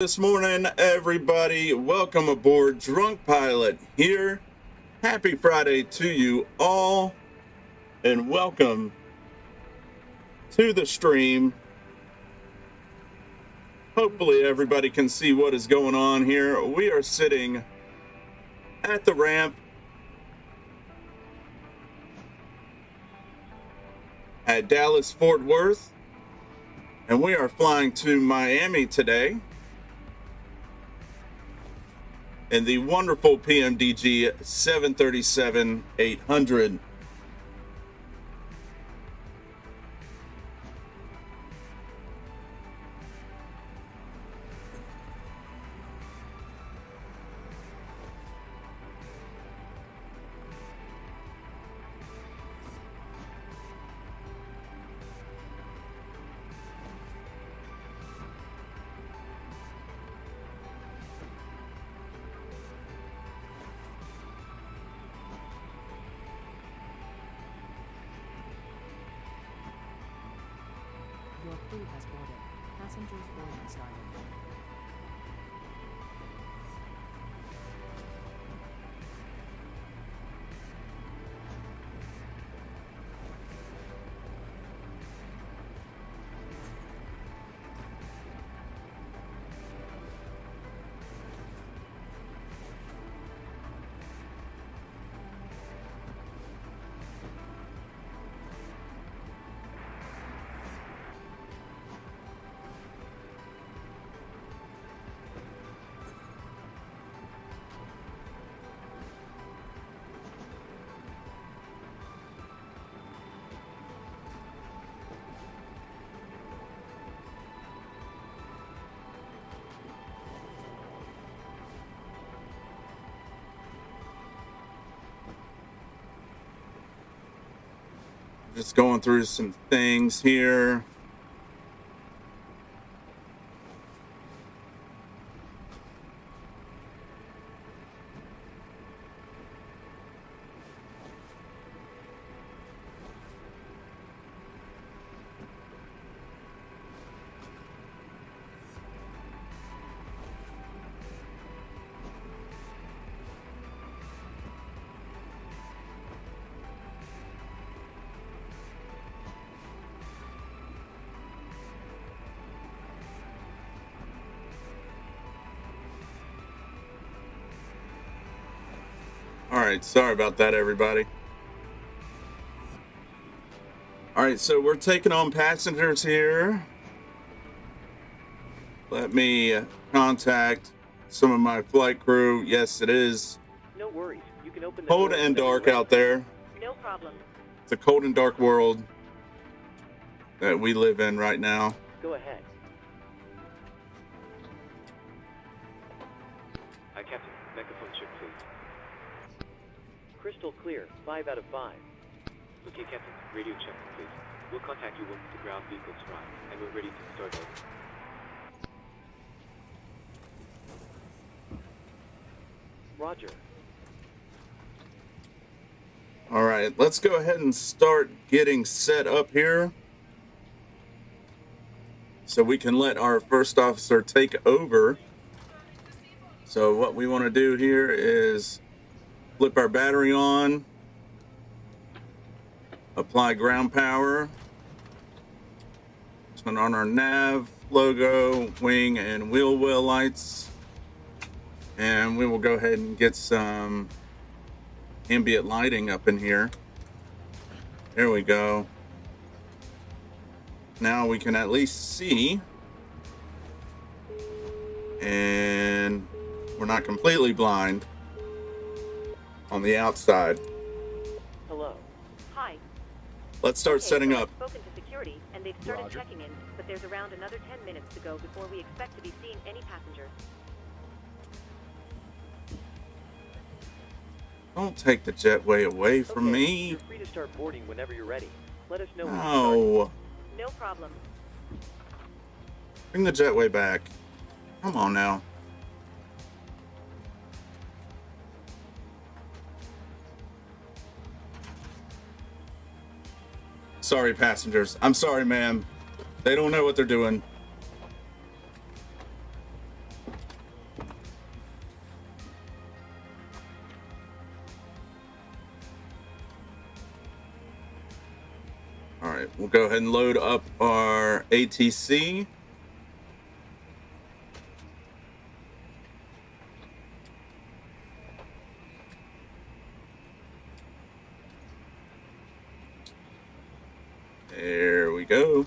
This morning, everybody, welcome aboard. Drunk Pilot here. Happy Friday to you all, and welcome to the stream. Hopefully everybody can see what is going on here. We are sitting at the ramp at Dallas Fort Worth, and we are flying to Miami today in the wonderful PMDG 737-800. Your crew has boarded. Passengers boarding started. Just going through some things here. All right, sorry about that, everybody. All right, so we're taking on passengers here. Let me contact some of my flight crew. Yes, it is No worries. You can open the cold door and whenever dark you're out there. No problem. It's a cold and dark world that we live in right now. ready. Go ahead. Hi, Captain. Megaphone check, please. Crystal clear. 5 out of 5. Okay, Captain. Radio check, please. We'll contact you once the ground vehicles arrive, and we're ready to start over. Roger. All right, let's go ahead and start getting set up here so we can let our first officer take over. So what we want to do here is flip our battery on, apply ground power, turn on our nav, logo, wing, and wheel well lights, and we will go ahead and get some ambient lighting up in here. There we go. Now we can at least see, and we're not completely blind on the outside. Hello. Hi. Let's start setting So up. I've spoken to security, and they've started Roger. checking in, but there's around another 10 minutes to go before we expect to be seeing any passengers. Don't take the jetway away from Okay, me. You're free to start boarding whenever you're ready. Let us know when No. No problem. Bring the jetway back. Come on now. Sorry, passengers. I'm sorry, ma'am. They don't know what they're doing. We'll go ahead and load up our ATC. There we go.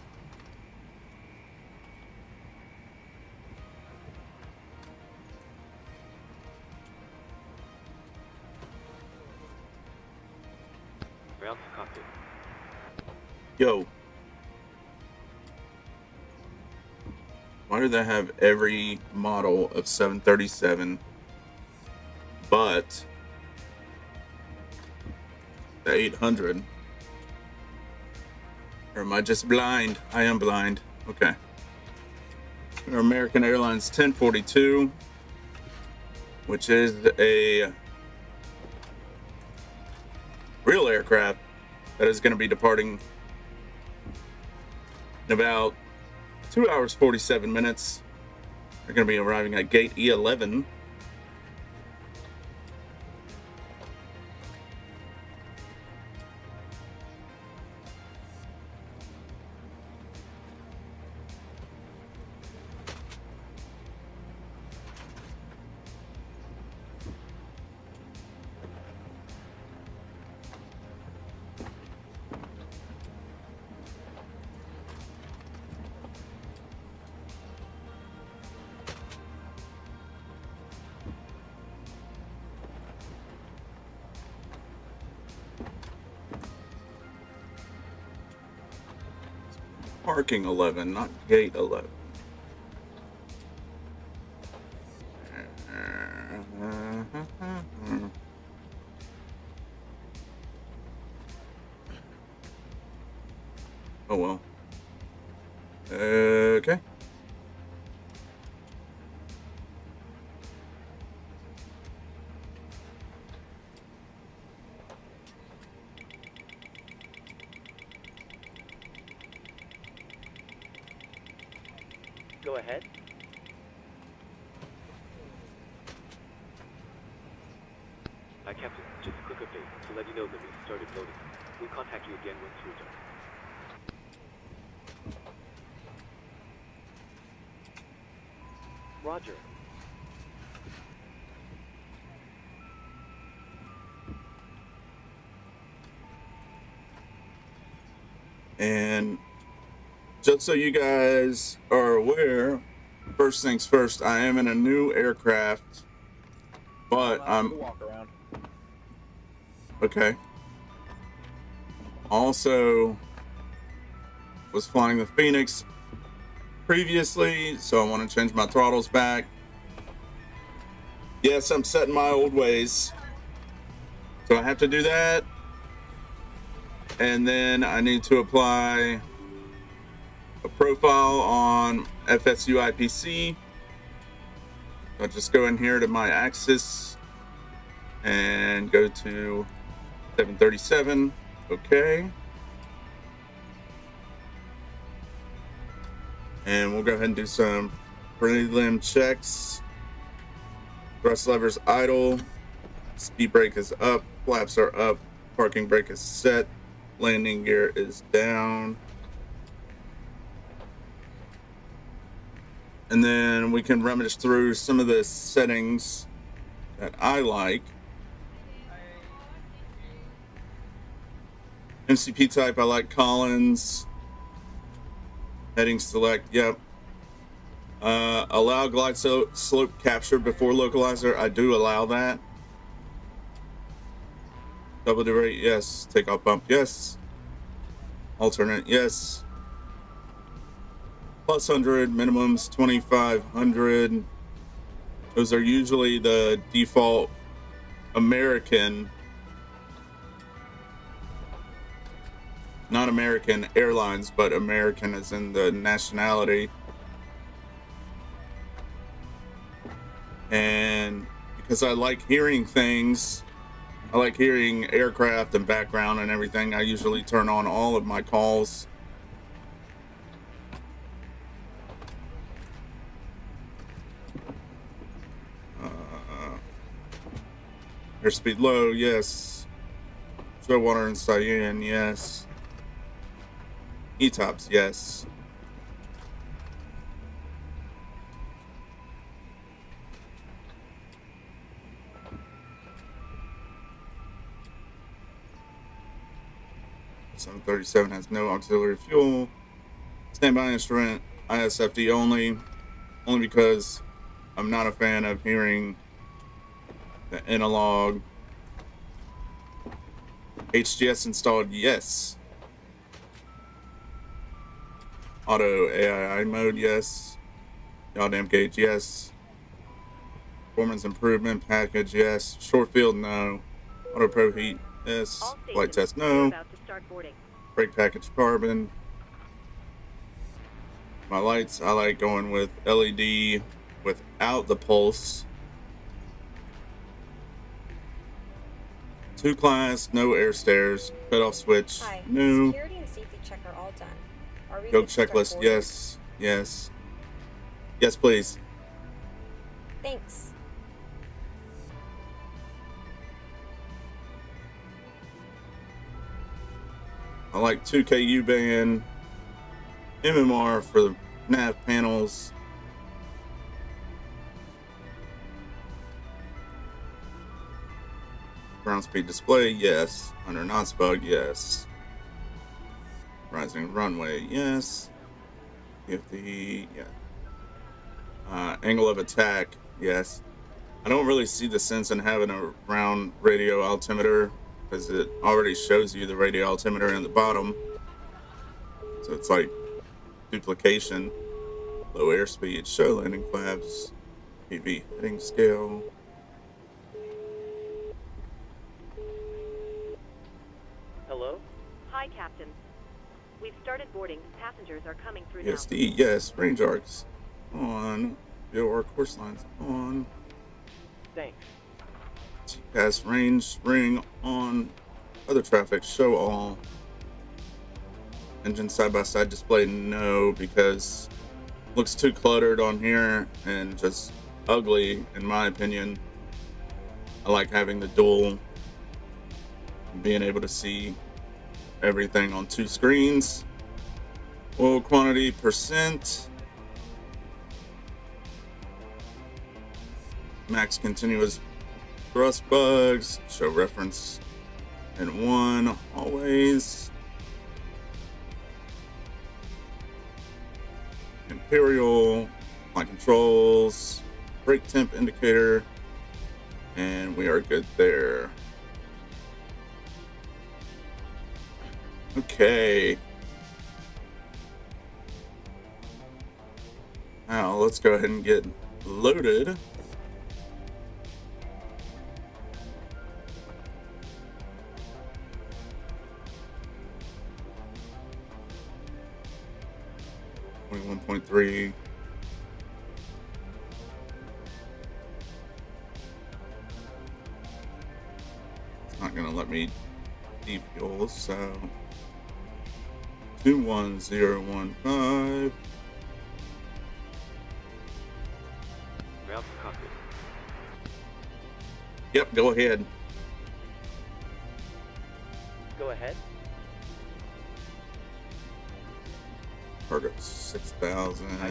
Ground to cockpit. Yo. Why do they have every model of 737 but the 800? Or am I just blind? I am blind. Okay. Our American Airlines 1042, which is a real aircraft that is going to be departing in about 2 hours 47 minutes. They're going to be arriving at gate E11. Parking 11, not gate 11. Oh well. Okay. Go ahead. Hi, Captain. Just a quick update to let you know that we've started loading. We'll contact you again once we're done. Roger. And just so you guys are aware, first things first, I am in a new aircraft, but I'm walk around. okay. Also was flying the Phoenix previously, so I want to change my throttles back. Yes, I'm set in my old ways, so I have to do that. And then I need to apply a profile on FSU IPC. I'll just go in here to my axis and go to 737. Okay. And we'll go ahead and do some prelim checks. Thrust levers idle. Speed brake is up. Flaps are up. Parking brake is set. Landing gear is down. And then we can rummage through some of the settings that I like. MCP type, I like Collins. Heading select, yep. Allow glide slope capture before localizer, I do allow that. Double rate, yes. Takeoff bump, yes. Alternate, yes. Plus 100, minimums 2500. Those are usually the default American, not American Airlines, but American as in the nationality. And because I like hearing things, I like hearing aircraft and background and everything, I usually turn on all of my calls. Airspeed low, yes. Show water and cyan, yes. E-tops, yes. .737 has no auxiliary fuel. Standby instrument, ISFD only because I'm not a fan of hearing the analog. HGS installed, yes. Auto AII mode, yes. Goddamn gauge, yes. Performance improvement package, yes. Short field, no. Auto pro heat, yes. All Flight stations, test, we're no. about to start boarding. Brake package, carbon. My lights, I like going with LED without the pulse. 2 class, no air stairs, cutoff switch, Hi, no. security and safety check are all done. Are we Go good to start checklist, boarding? yes, yes. Yes, please. Thanks. I like 2K U-band, MMR for the nav panels. Ground speed display, yes. Under non-spug, yes. Rising runway, yes. If the angle of attack, yes. I don't really see the sense in having a round radio altimeter because it already shows you the radio altimeter in the bottom. So it's like duplication. Low airspeed, show landing flaps, PV heading scale. Hello? Hi, Captain. We've started boarding. Passengers are coming through ESD, yes. Range arcs on. VOR course lines on. Thanks. TCAS range ring on. Other traffic show all. Engine side by side display, no, because looks too cluttered on here and just ugly in my opinion. I like having the dual, being able to see everything on 2 screens. Oil quantity percent. Max continuous thrust bugs. Show reference in 1 always. Imperial, flight controls, brake temp indicator, and we are good there. Okay. Now let's go ahead and get loaded. .3. It's not gonna let me defuel, so 21015. Ground to cockpit. Yep, go ahead. Go ahead. Target 6,000. We now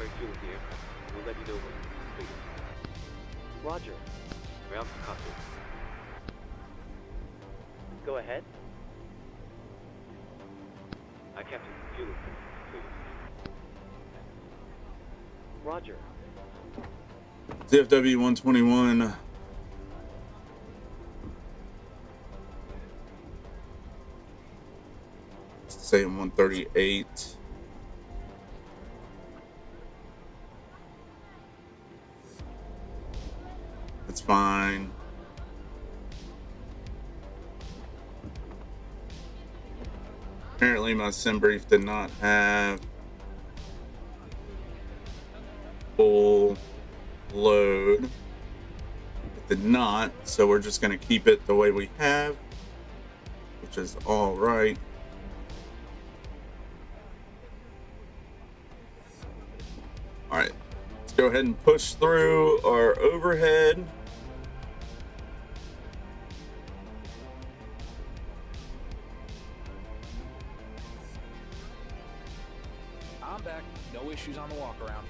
refuel the aircraft. We'll let you know when completed. Roger. Ground to cockpit. Go ahead. I Captain, fuel is completed. Roger. ZFW 121. Say 138. That's fine. Apparently my sim brief did not have full load. It did not, so we're just going to keep it the way we have, which is all right. All right, let's go ahead and push through our overhead. issues on the walk around.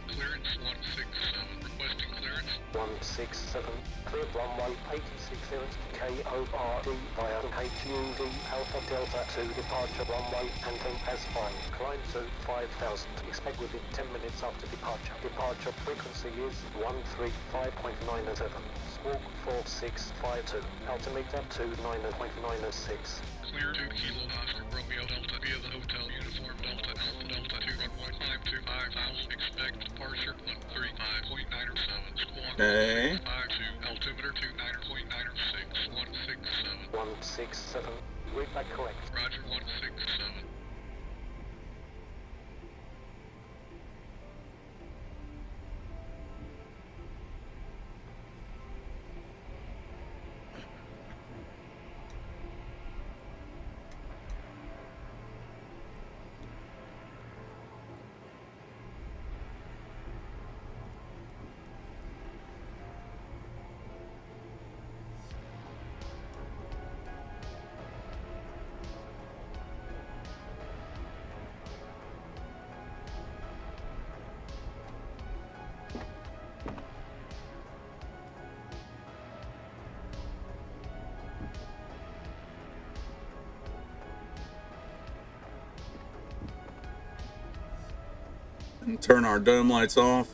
Clearance 167. Requesting clearance. 167. Clear runway 86 KORD via HUD Alpha Delta to departure runway Anthem as fine. Climb to 5000. Expect within 10 minutes after departure. Departure frequency is 135.97. Squawk 4652. Altimeter 29.96. Clear 2 Kilo Oscar Romeo Delta via the hotel uniform Delta Alpha Delta 2 runway climb to 5000. Expect departure 135.97. Squawk Okay. 52. Altimeter 29.96. 167. 167. Read back correct. Roger 167. And turn our dome lights off.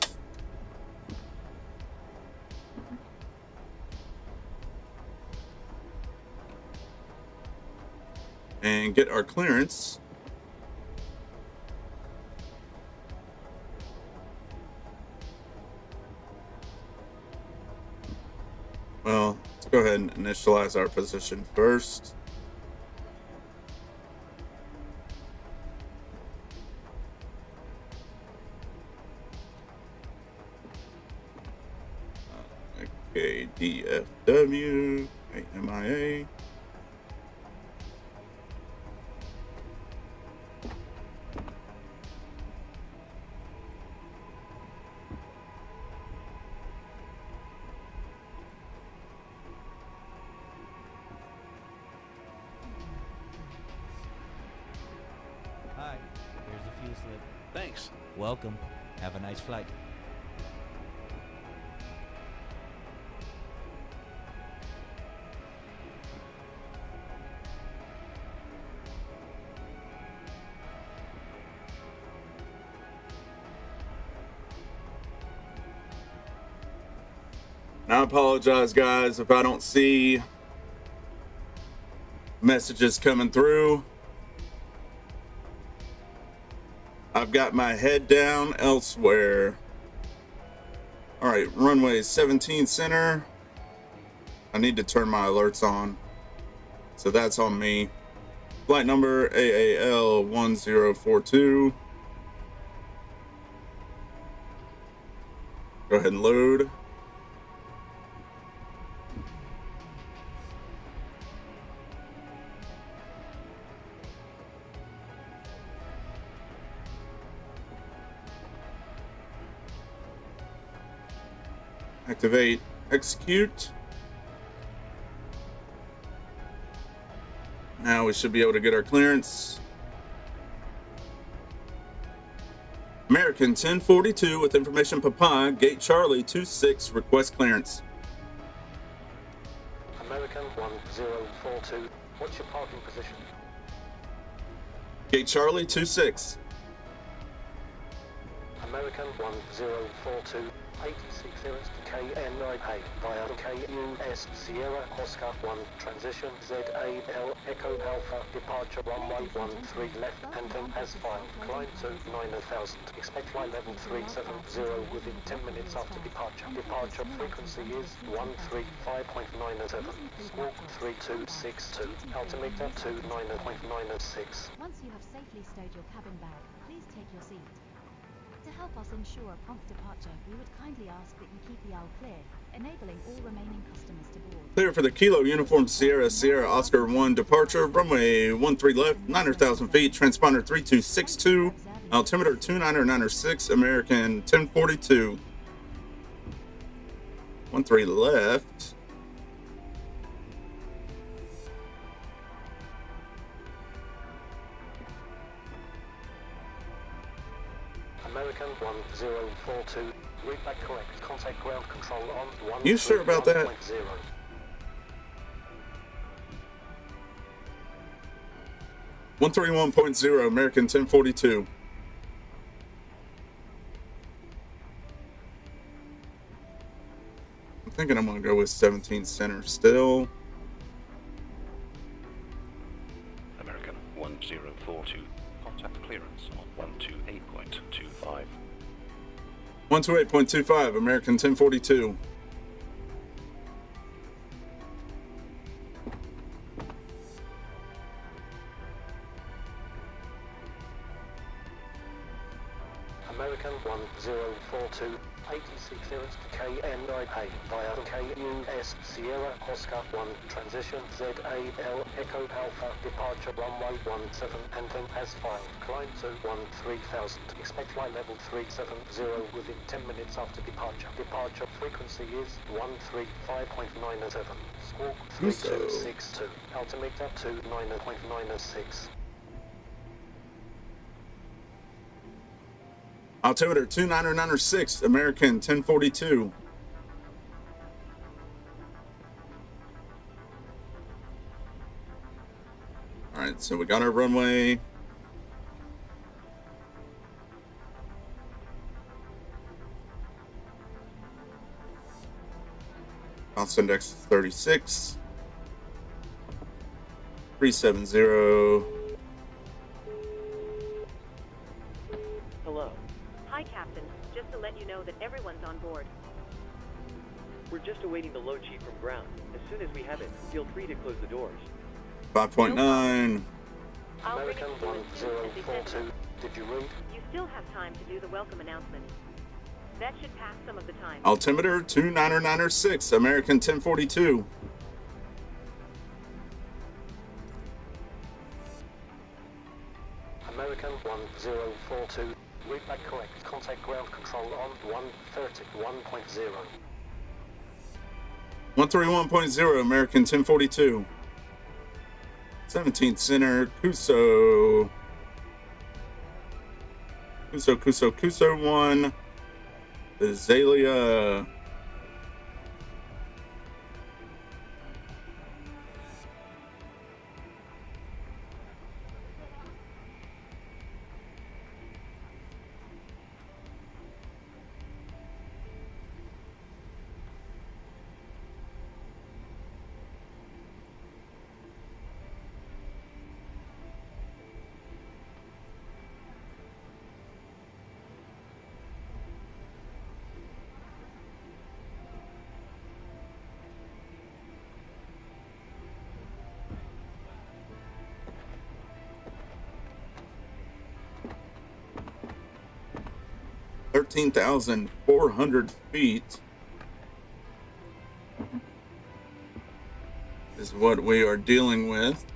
And get our clearance. Well, let's go ahead and initialize our position first. Okay, DFW, MIA. Hi, here's the fuel slip. Thanks. Welcome. Have a nice flight. I apologize, guys, if I don't see messages coming through. I've got my head down elsewhere. All right, runway 17 center. I need to turn my alerts on, so that's on me. Flight number AAL 1042. Go ahead and load. Activate, execute. Now we should be able to get our clearance. American 1042 with information Papa, Gate Charlie 26, request clearance. American 1042. What's your parking position? Gate Charlie 26. American 1042. 86 KNIA via KUS Sierra Oscar 1 transition ZAL Echo Alpha departure runway 13 left Anthem as filed. Climb to 9000. Expect flight level 370 within 10 minutes after departure. Departure frequency is 135.97. Squawk 3262. Altimeter 29.96. Once you have safely stowed your cabin bag, please take your seat. To help us ensure a prompt departure, we would kindly ask that you keep the aisle clear, enabling all remaining customers to board. Clear for the Kilo Uniform Sierra Oscar 1 departure. Runway 13 left, 9,000 feet. Transponder 3262. Altimeter 2996. American 1042. 13 left. American 1042. Read back correct. Contact ground control on 1. You sure about that? 131.0, American 1042. I'm thinking I'm gonna go with 17 center still. American 1042. Contact clearance on 128.25. 128.25, American 1042. American 1042. 86 clearance to KN9A via KUS Sierra Oscar 1 transition ZAL Echo Alpha departure runway 17 and then as filed. Climb to 3000. Expect flight level 370 within 10 minutes after departure. Departure frequency is 135.97. Squawk 3262. Altimeter 29.96. Altimeter 2996, American 1042. Alright, so we got our runway. Bounce index is 36. 370. Hello. Hi, Captain. Just to let you know that everyone's on board. We're just awaiting the load sheet from ground. As soon as we have it, feel free to close the doors. 5.9. I'll bring it American to you as soon as they send 1042. it. Did you read? You still have time to do the welcome announcement. That should pass some of the time. Altimeter 2996, American 1042. American 1042. Read back correct. Contact ground control on 131.0. 131.0, American 1042. 17th center, Kuso 1. Azalea. $13,400 feet is what we are dealing with.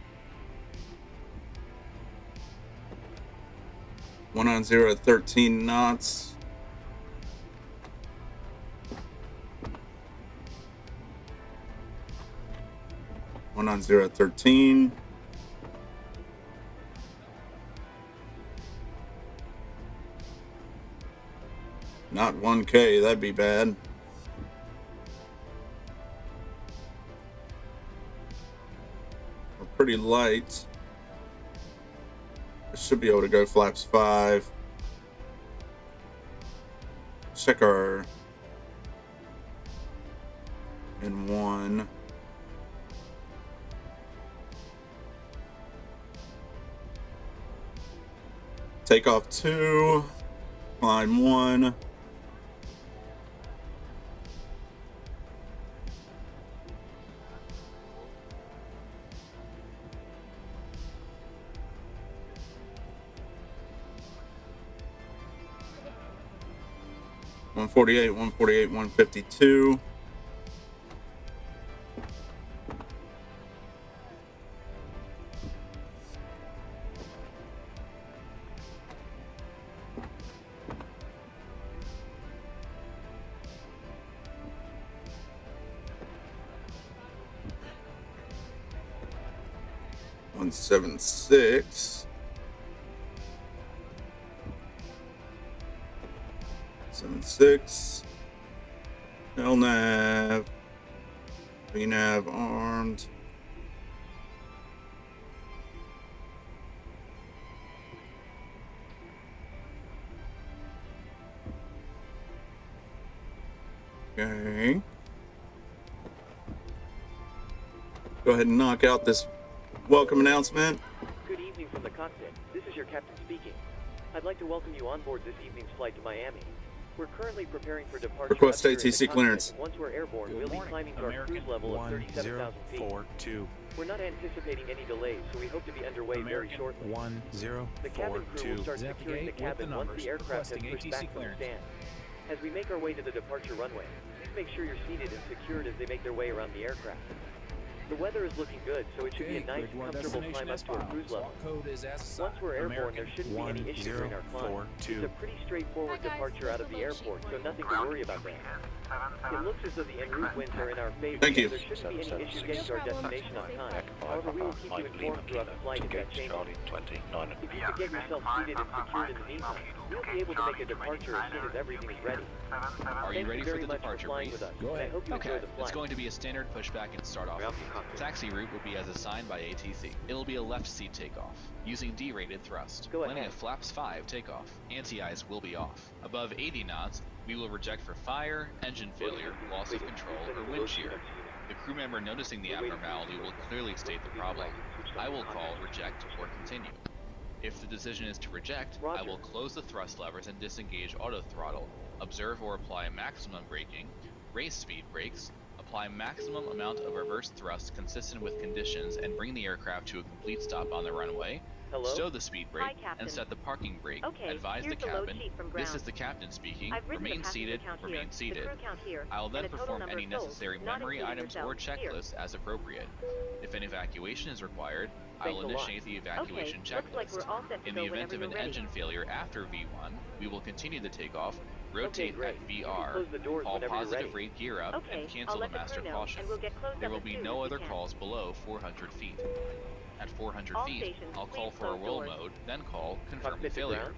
190 at 13 knots. One on 0 at 13. Not 1K, that'd be bad. We're pretty light. I should be able to go flaps 5. Check our in 1. Takeoff 2. Climb 1. One 152. One 76. 76. LNAV. VNAV armed. Okay. Go ahead and knock out this welcome announcement. Good evening from the cockpit. This is your captain speaking. I'd like to welcome you on board this evening's flight to Miami. We're currently preparing for departure. Request up here in the ATC cockpit, clearance. and once we're airborne, we'll be climbing to our cruise level of 37,000 feet. We're not anticipating any delays, so we hope to be underway very shortly. The cabin crew will start securing the cabin once the aircraft has pushed back from the stand. As we make our way to the departure runway, please make sure you're seated and secured as they make their way around the aircraft. The weather is looking good, so it should be a nice, comfortable climb up to our cruise level. Once we're airborne, there shouldn't be any issue during our climb. It's a pretty straightforward departure out of the airport, so nothing to worry about there. It looks as though the en route winds are in our favor, Thank you. so there shouldn't be any issue getting to our destination on time. However, we will keep you informed throughout the flight if that changes. If you could get yourself seated and secured in the meantime, we'll be able to make a departure as soon as everything is ready. Are you ready for the departure brief? Go ahead. I hope you enjoy the flight. It's going to be a standard pushback and start off. Taxi route will be as assigned by ATC. It'll be a left seat takeoff, using D-rated thrust. Landing at flaps 5 takeoff. Anti-ice will be off. Above 80 knots, we will reject for fire, engine failure, loss of control, or wind shear. The crew member noticing the abnormality will clearly state the problem. I will call reject or continue. If the decision is to reject, I will close the thrust levers and disengage auto throttle, observe or apply maximum braking, race speed brakes, apply maximum amount of reverse thrust consistent with conditions, and bring the aircraft to a complete stop on the runway. Stow the speed brake and set the parking brake. Advise the cabin. This is the captain speaking. Remain seated. Remain seated. I will then perform any necessary memory items or checklists as appropriate. If an evacuation is required, I will initiate the evacuation checklist. In the event of an engine failure after V1, we will continue the takeoff, rotate at VR, all positive rate gear up, and cancel the master caution. There will be no other calls below 400 feet. At 400 feet, I'll call for a roll mode, then call confirm the failure.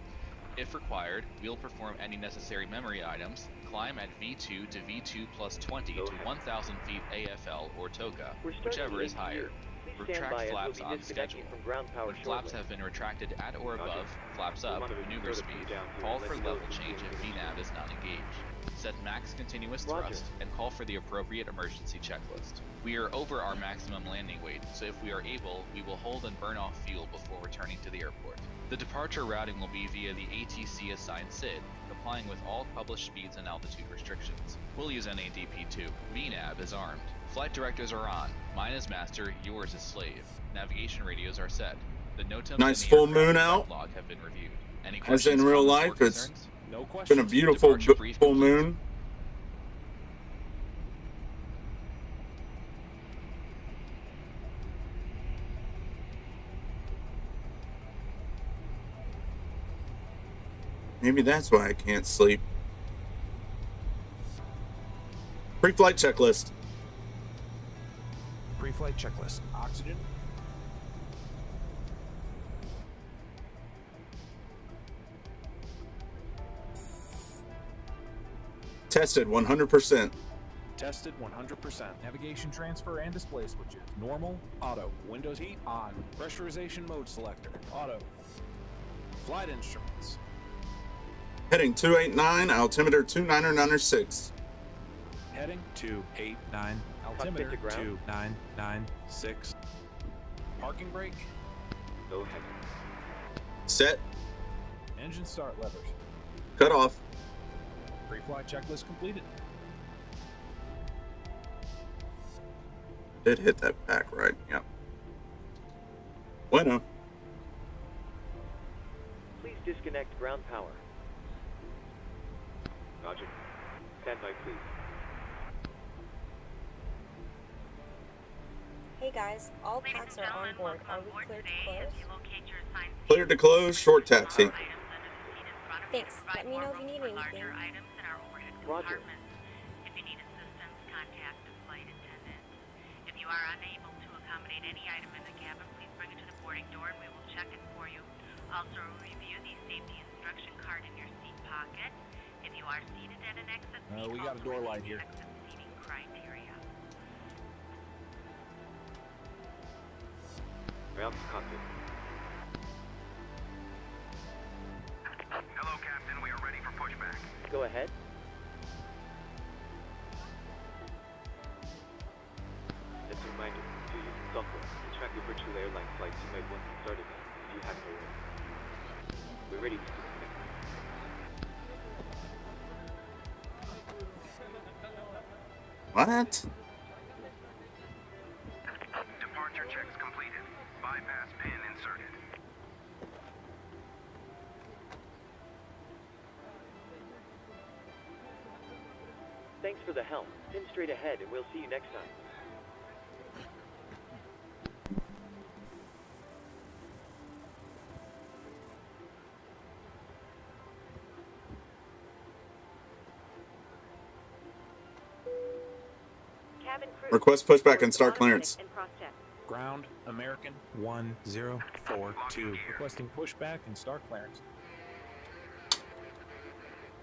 If required, we'll perform any necessary memory items, climb at V2 to V2 plus 20 to 1,000 feet AFL or TOCA, whichever is higher. Retract flaps on schedule. When flaps have been retracted at or above, flaps up, maneuver speed, call for level change if VNAV is not engaged. Set max continuous thrust, and call for the appropriate emergency checklist. We are over our maximum landing weight, so if we are able, we will hold and burn off fuel before returning to the airport. The departure routing will be via the ATC assigned SID, complying with all published speeds and altitude restrictions. We'll use NADP2. VNAV is armed. Flight directives are on. Mine is master, yours is slave. Navigation radios are set. The NOTAMs nice and the full moon out. log have been reviewed. Any As questions, in real comments, life, or it's concerns? No been a beautiful full moon. Maybe that's why I can't sleep. Pre-flight checklist. Pre-flight checklist. Oxygen. Tested 100%. Tested 100%. Navigation transfer and display switches. Normal, auto. Windows heat, on. Pressurization mode selector, auto. Flight instruments. Heading 289, altimeter 2996. Heading 289, altimeter 2996. Parking brake. Go ahead. Set. Engine start levers. Cut off. Pre-flight checklist completed. Did hit that back right. Yep. Bueno. Please disconnect ground power. Roger. Stand by, please. Hey guys, all packs are on board. Are we cleared to close? Cleared to close. Short taxi. Thanks. Let me know if you need anything. Roger. If you need assistance, contact the flight attendant. If you are unable to accommodate any item in the cabin, please bring it to the boarding door and we will check it for you. Also, review the safety instruction card in your seat pocket. If you are seated at an exit We got a door light here. exit seating criteria. Routes contact. Hello, Captain. We are ready for pushback. Go ahead. As a reminder, to use software to track your virtual airline flights, you might want to start it if you haven't already. We're ready to disconnect. What? Departure checks completed. Bypass pin inserted. Thanks for the help. Pin straight ahead, and we'll see you next time. Cabin crew. Request pushback and start clearance. And cross-check. Ground, American 1042. Requesting pushback and start clearance.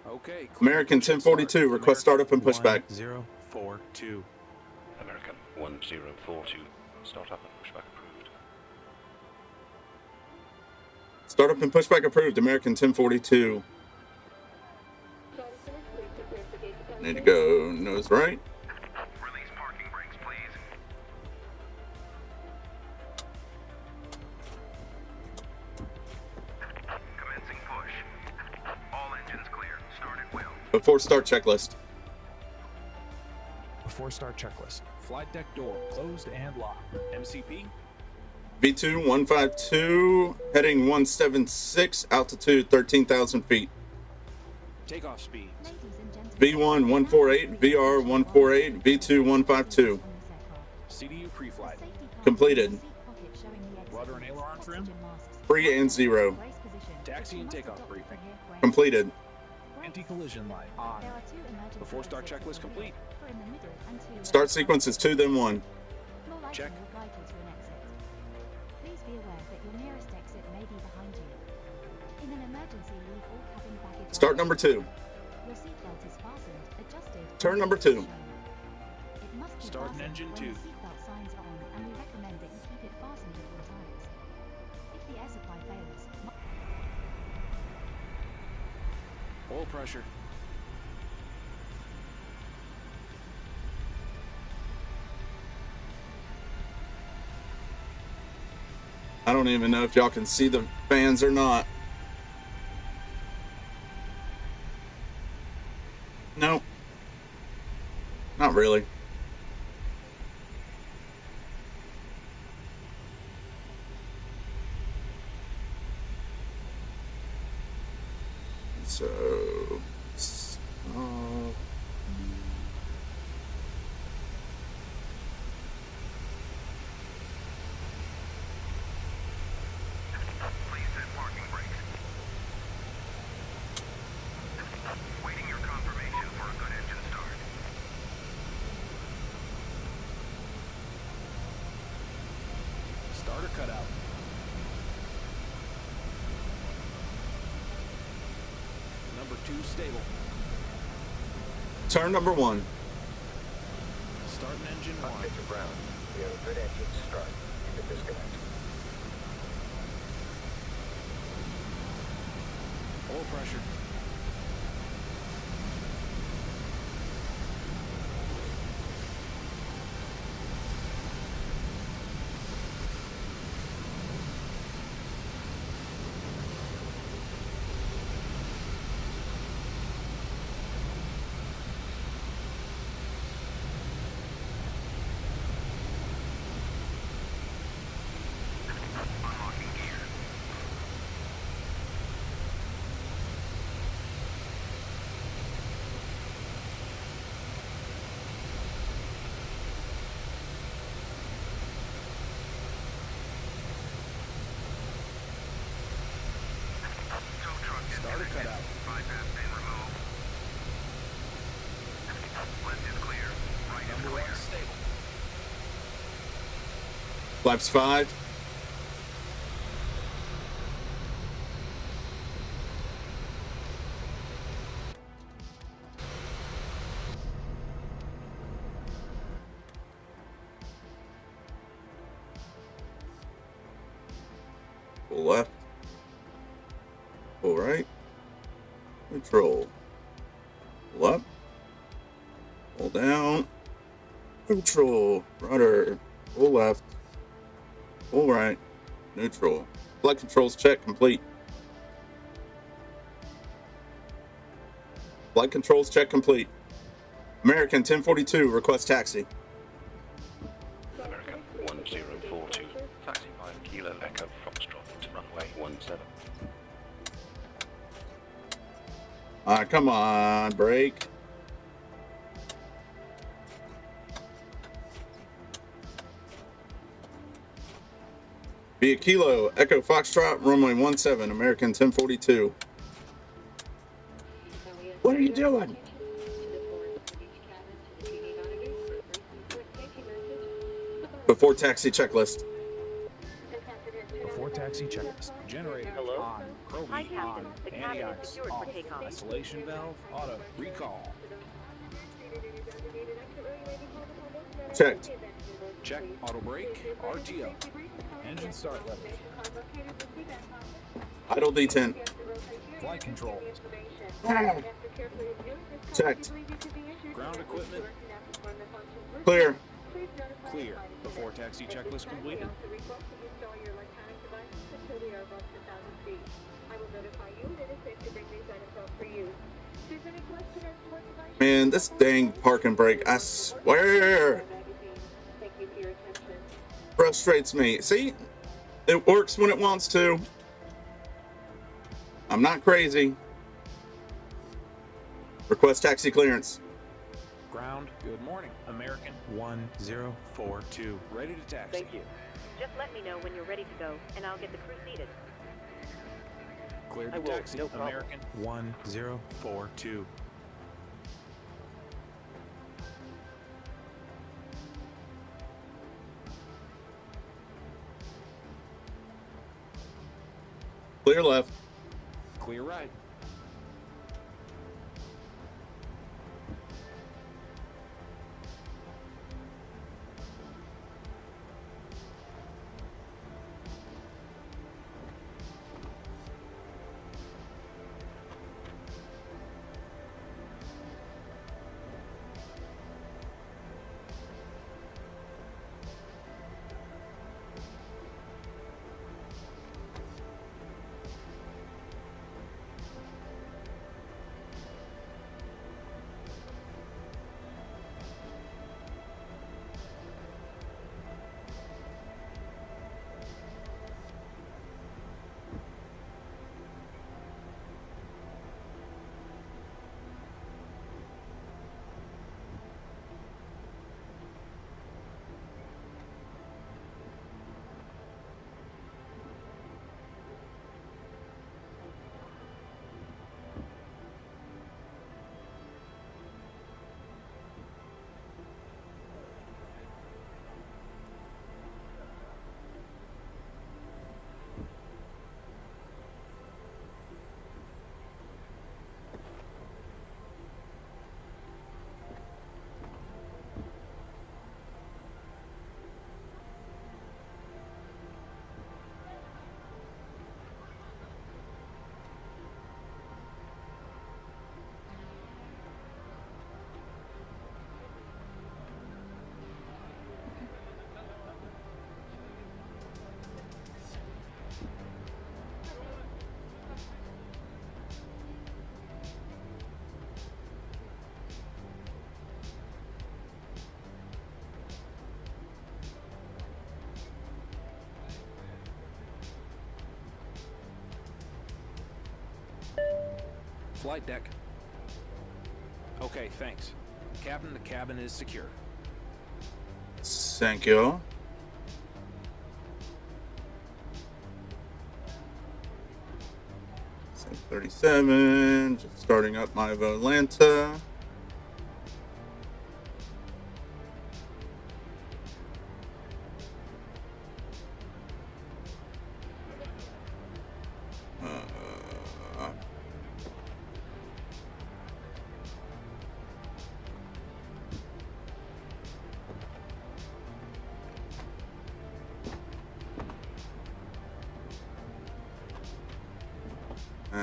Okay. American 1042, request startup and pushback. 1042. American 1042. Startup and pushback approved. Startup and pushback approved, American 1042. Need to go nose right. Release parking brakes, please. Commencing push. All engines clear. Start at will. Before start checklist. Before start checklist. Flight deck door closed and locked. MCP. V2 152, heading 176, altitude 13,000 feet. Takeoff speeds. V1 148, VR 148, V2 152. CDU pre-flight. Completed. Rudder and aileron trim. 3 and 0. Taxi and takeoff briefing. Completed. Anti-collision light on. Before start checklist complete. Start sequence is 2 then 1. Check. Please be aware that your nearest exit may be behind you. In an emergency, leave all cabin baggage. Start number 2. Your seatbelt is fastened, adjusted. Turn number 2. It must be Start fastened engine when 2. the seatbelt signs are on, and we recommend that you keep it fastened at all times. If the air supply fails, Oil pressure. I don't even know if y'all can see the fans or not. Nope. Not really. So, Please set parking brakes. Waiting your confirmation for a good engine start. Starter cutout. Number 2 stable. turn number 1. Starting engine 1. Mr. Brown, we have a good engine start. You can disconnect. Oil pressure. Unlocking gear. Tow truck Starter cutout. bypass pin removed. Left is clear. Right is Number 1 clear. stable. Flaps 5. Pull left. Pull right. Neutral. Pull up. Pull down. Neutral. Rudder. Pull left. Pull right. Neutral. Flight controls check complete. Flight controls check complete. American 1042, request taxi. American 1042, taxi 5 Kilo Echo Foxtrot to runway 17. Come on, brake. Be a Kilo Echo Foxtrot, runway 17, American 1042. What are you doing? Before taxi checklist. Before taxi checklist. Generator on. Hi, Chromie Captain. on. The cabin is Anti-ice secured off. for takeoff. Isolation valve auto. Recall. Checked. Check. Auto brake. RTO. Engine start levels. Idle detent. Flight controls. Checked. Ground equipment. Clear. Clear. Before taxi checklist completed. Man, this dang parking brake, I swear, frustrates me. See, it works when it wants to. I'm not crazy. Request taxi clearance. Ground. Good morning. American 1042. Ready to taxi. Thank you. Just let me know when you're ready to go, and I'll get the crew seated. Clear I to will, taxi. no problem. American 1042. Clear left. Clear right. Flight deck. Okay, thanks. Captain, the cabin is secure. Thank you. So 37, just starting up my Volanta.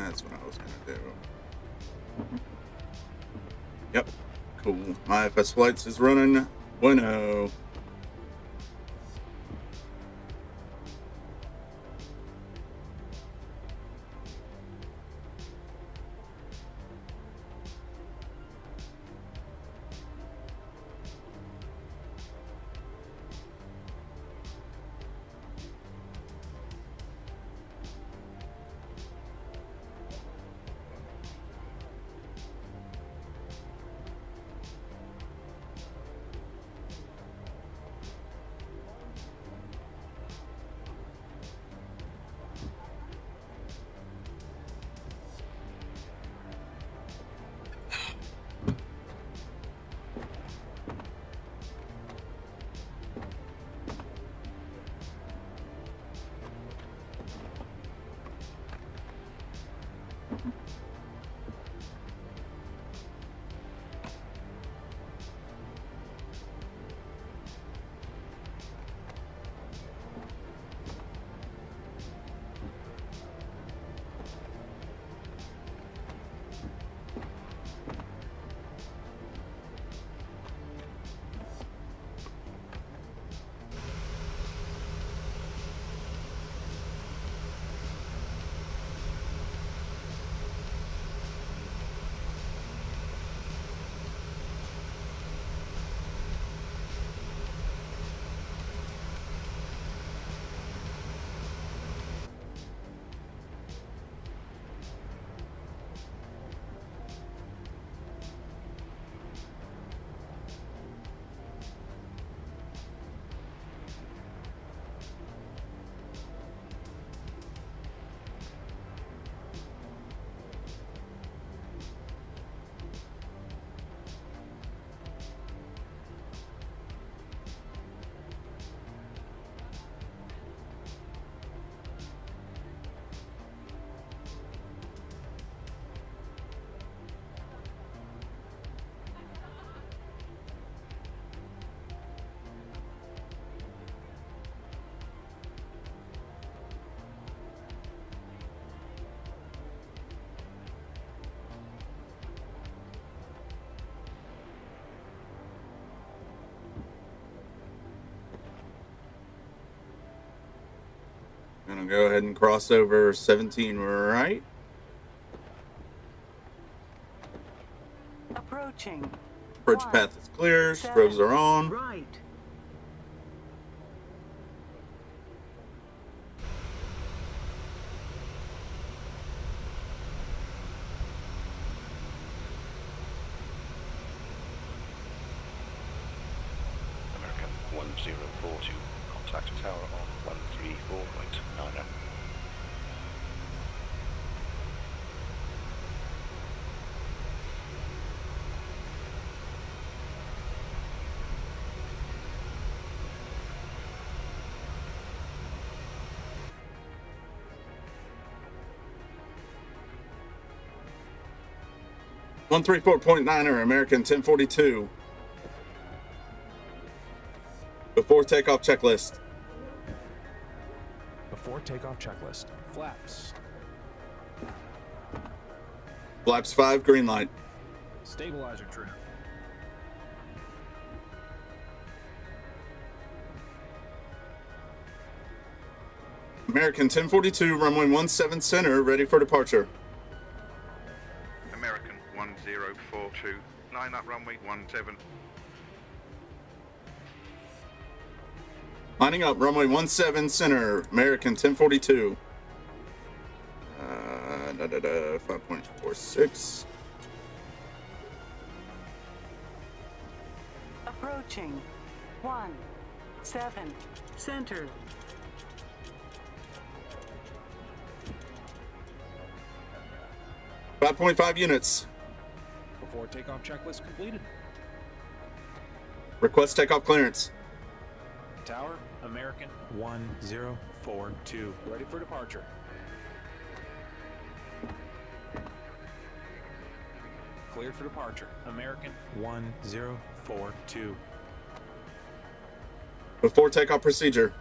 That's what I was gonna do. Yep. Cool. My IFS flights is running bueno. Gonna go ahead and cross over 17 right. Approaching. Bridge path is clear. Strobes are on. Right. American 1042. Contact tower on 134.9. One 134.9er, American 1042. Before takeoff checklist. Before takeoff checklist. Flaps. Flaps 5, green light. Stabilizer trim. American 1042, runway 17 center, ready for departure. American 1042, line up runway 17. Lining up, runway 17 center, American 1042. 5.46. Approaching. 17 center. .5 units. Before takeoff checklist completed. Request takeoff clearance. Tower, American 1042. Ready for departure. Cleared for departure. American 1042. Before takeoff procedure.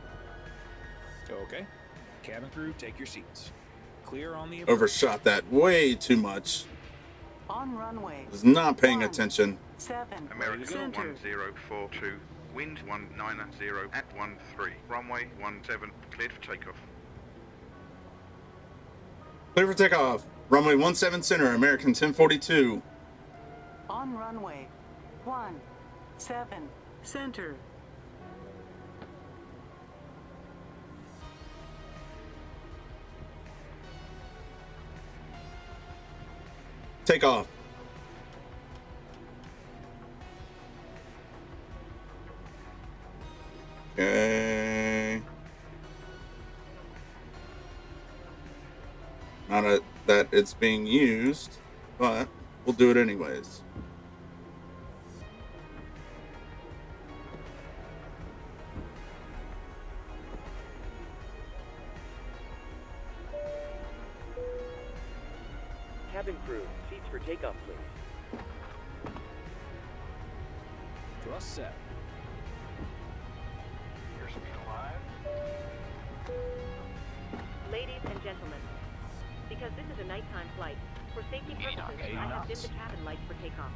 Okay. Cabin crew, take your seats. Clear on the approach. Overshot that way too much. On runway. Was not paying attention. 7. American Center. 1042. Wind 190 at 13. Runway 17. Cleared for takeoff. Clear for takeoff. Runway 17 center, American 1042. On runway 17 center. Takeoff. Okay. Not that it's being used, but we'll do it anyways. Cabin crew, seats for takeoff, please. Thrust set. Airspeed alive. Ladies and gentlemen, because this is a nighttime flight, for safety purposes, I have dimmed the cabin lights for takeoff.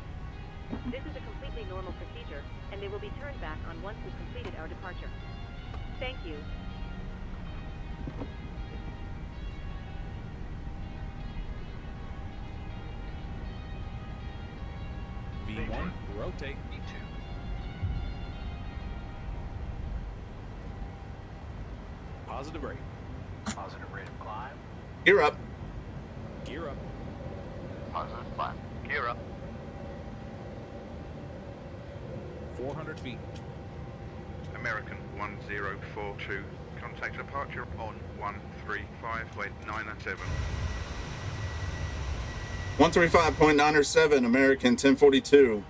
This is a completely normal procedure, and they will be turned back on once we've completed our departure. Thank you. V1, rotate. V2. Positive rate. Positive rate of climb. Gear up. Gear up. Positive climb. Gear up. 400 feet. American 1042. Contact departure on 135.97. 135.907, American 1042.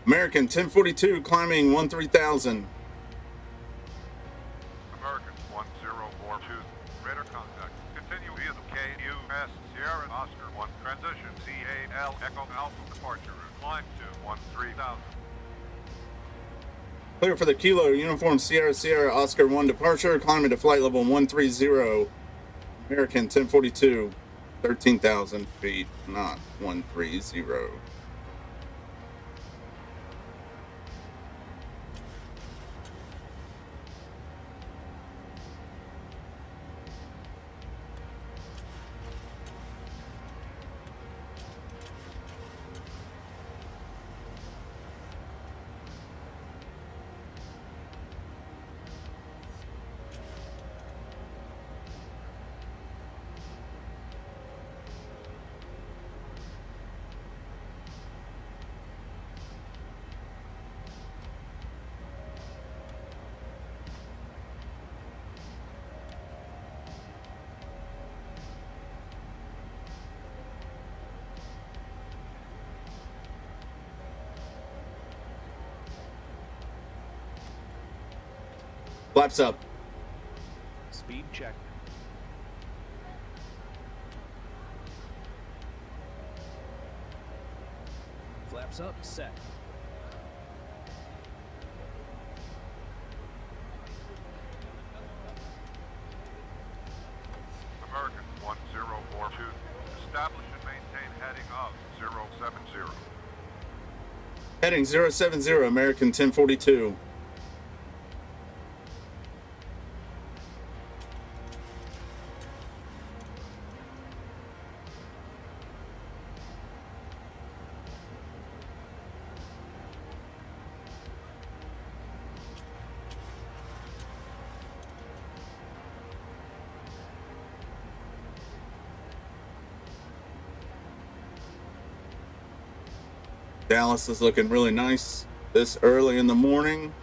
American 1042 climbing 13,000. American 1042. Radar contact. Continue via the KUS Sierra Oscar 1 transition CAL Echo Alpha departure route. Climb to 13,000. Clear for the Kilo Uniform Sierra Sierra Oscar 1 departure, climbing to flight level 130. American 1042, 13,000 feet, not 130. Flaps up. Speed check. Flaps up, set. American 1042. Establish and maintain heading of 070. Heading 070, American 1042. Dallas is looking really nice this early in the morning.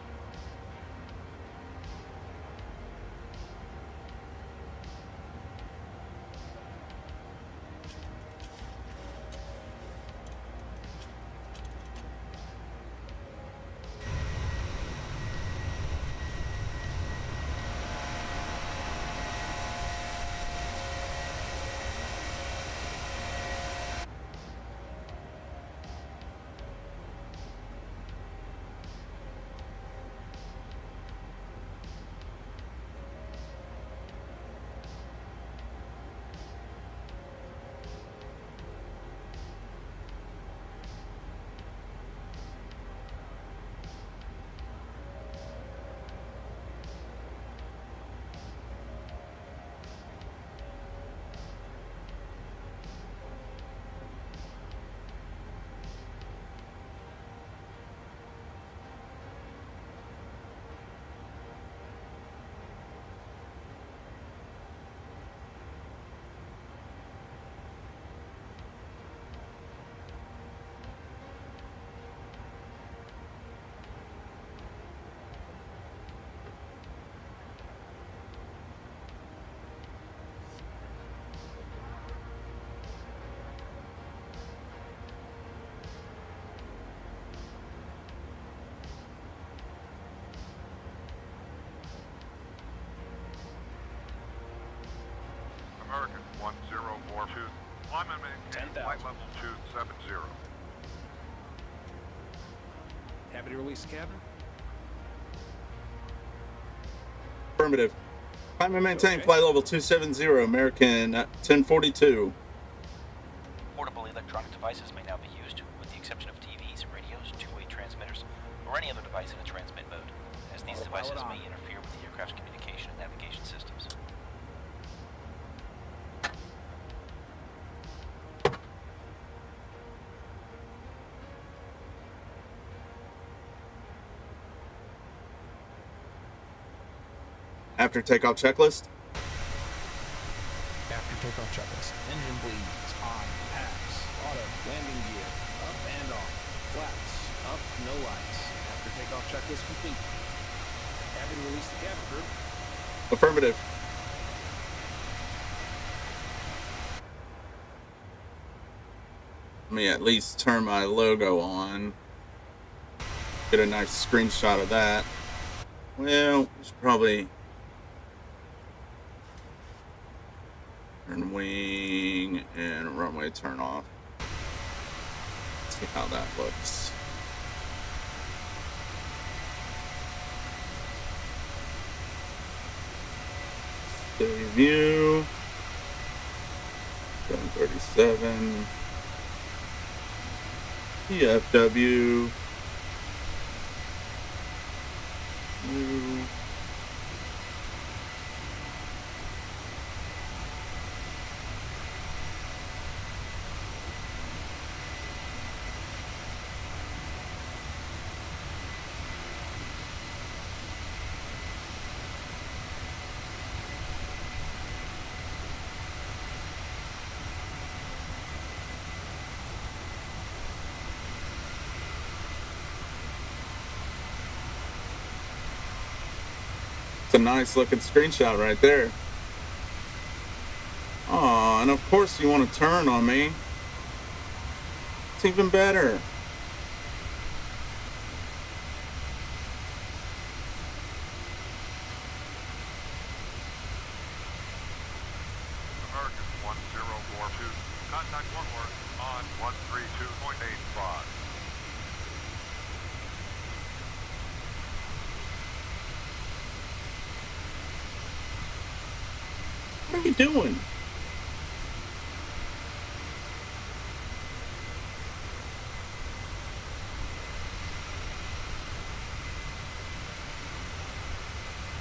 1042. Climb and maintain 10,000. flight level 270. Happy to release the cabin? Affirmative. Climb and maintain Okay. flight level 270, American 1042. Portable electronic devices may now be used, with the exception of TVs, radios, two-way transmitters, or any other device in a transmit mode, as these Autopilot devices on. may interfere with the aircraft's communication and navigation systems. After takeoff checklist. After takeoff checklist. Engine bleeds. On. Packs. Auto. Landing gear. Up and off. Flaps. Up. No lights. After takeoff checklist complete. Happy to release the cabin crew. Affirmative. Let me at least turn my logo on. Get a nice screenshot of that. Well, we should probably turn wing and runway turn off. See how that looks. Stay view. 737. PFW. New. It's a nice looking screenshot right there. Oh, and of course you want to turn on me. It's even better. American 1042. Contact Warhorse on 132.85. What are you doing?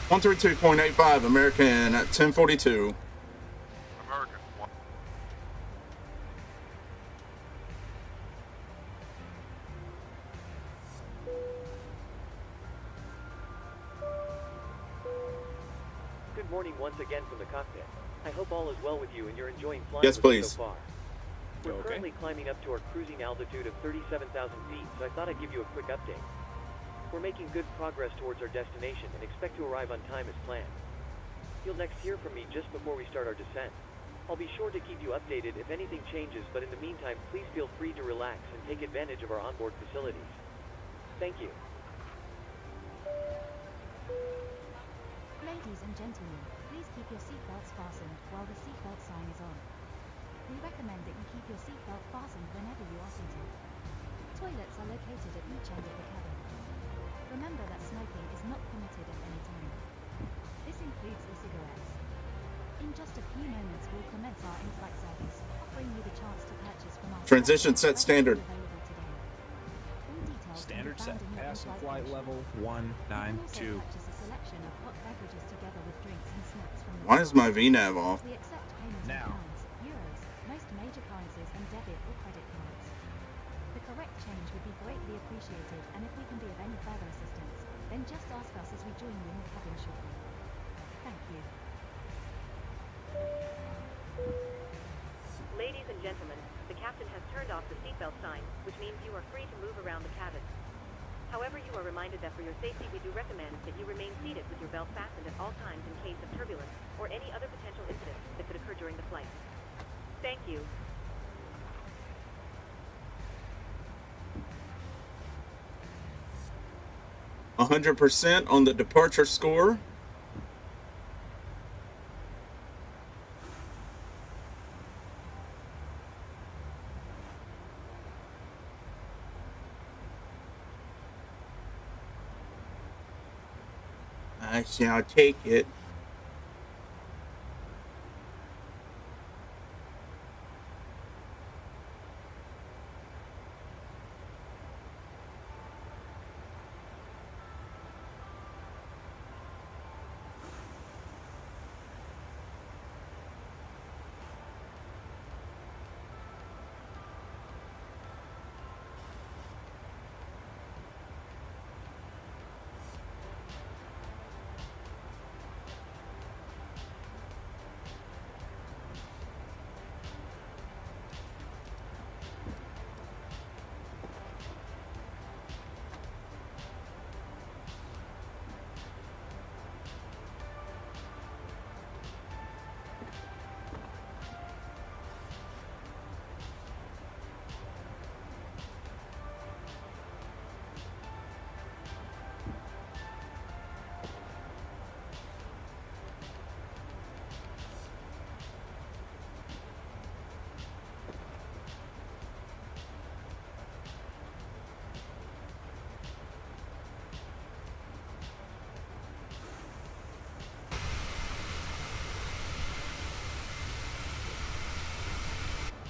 One 132.85, American at 1042. American 1. Good morning once again from the cockpit. I hope all is well with you and you're enjoying flying Yes, with me please. so far. We're Okay. currently climbing up to our cruising altitude of 37,000 feet, so I thought I'd give you a quick update. We're making good progress towards our destination and expect to arrive on time as planned. You'll next hear from me just before we start our descent. I'll be sure to keep you updated if anything changes, but in the meantime, please feel free to relax and take advantage of our onboard facilities. Thank you. Ladies and gentlemen, please keep your seatbelts fastened while the seatbelt sign is on. We recommend that you keep your seatbelt fastened whenever you are seated. Toilets are located at each end of the cabin. Remember that smoking is not permitted at any time. This includes e-cigarettes. In just a few moments we'll commence our in-flight service, offering you the chance to purchase from our Transition set standard. available today. All details can be Standard found set. in your Passing in-flight flight brochure. level You can also 192. purchase a selection of hot beverages together with drinks and snacks from the Why is my store. VNAV off? We accept payments in Now. pounds, euros, most major currencies and debit or credit cards. The correct change would be greatly appreciated, and if we can be of any further assistance, then just ask us as we join you in the cabin shortly. Thank you. Ladies and gentlemen, the captain has turned off the seatbelt sign, which means you are free to move around the cabin. However, you are reminded that for your safety, we do recommend that you remain seated with your belt fastened at all times in case of turbulence or any other potential incident that could occur during the flight. Thank you. 100% on the departure score. I shall take it.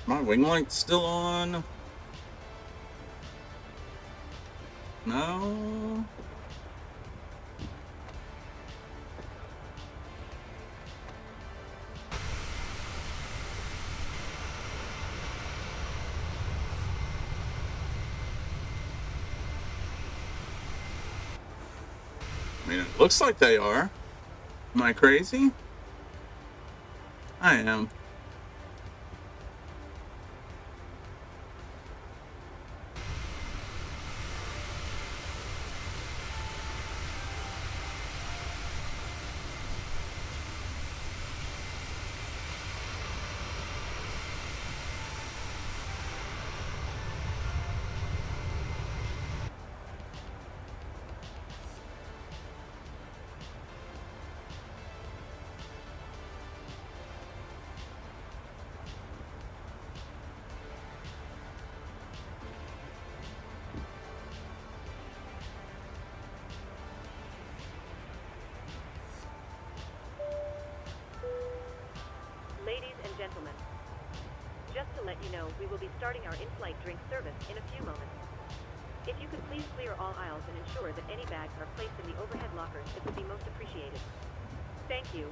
My wing light's still on. No. I mean, it looks like they are. Am I crazy? I am. Ladies and gentlemen, just to let you know, we will be starting our in-flight drink service in a few moments. If you could please clear all aisles and ensure that any bags are placed in the overhead lockers, it would be most appreciated. Thank you.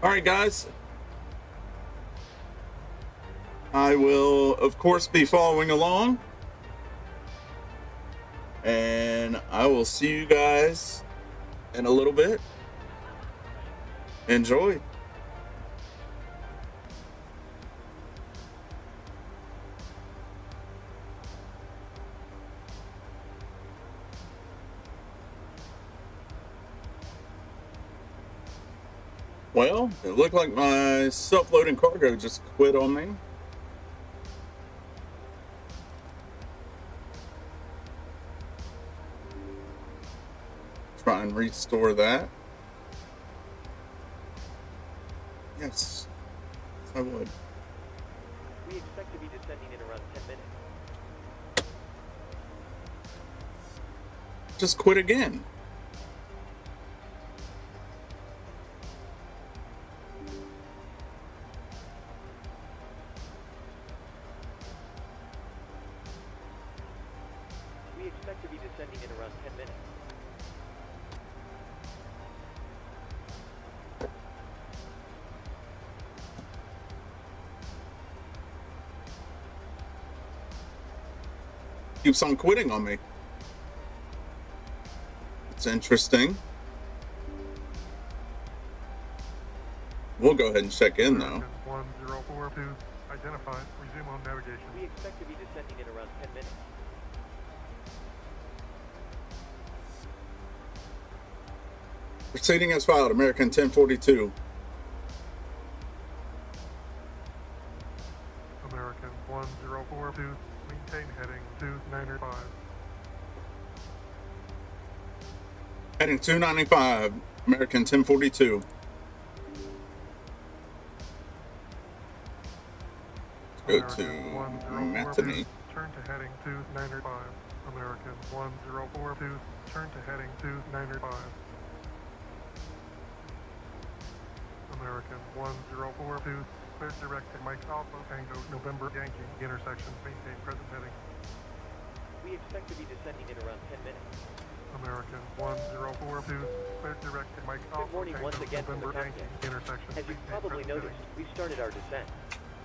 All right, guys. I will, of course, be following along. And I will see you guys in a little bit. Enjoy. Well, it looked like my self-loading cargo just quit on me. Try and restore that. Yes, I would. We expect to be descending in around 10 minutes. Just quit again. We expect to be descending in around 10 minutes. Keeps on quitting on me. It's interesting. We'll go ahead and check in though. 1042, identified, resume on navigation. We expect to be descending in around 10 minutes. Proceeding as filed, American 1042. American 1042, maintain heading 295. Heading 295, American 1042. Let's go to Matinee. Turn to heading 295. American 1042, turn to heading 295. American 1042, clear direct to Mike Alpha Tango November Yankee intersection, maintain present heading. We expect to be descending in around 10 minutes. American 1042, clear direct to Mike Alpha Good morning Tango once again from the November cockpit. Yankee intersection. As you've probably noticed, we've started our descent.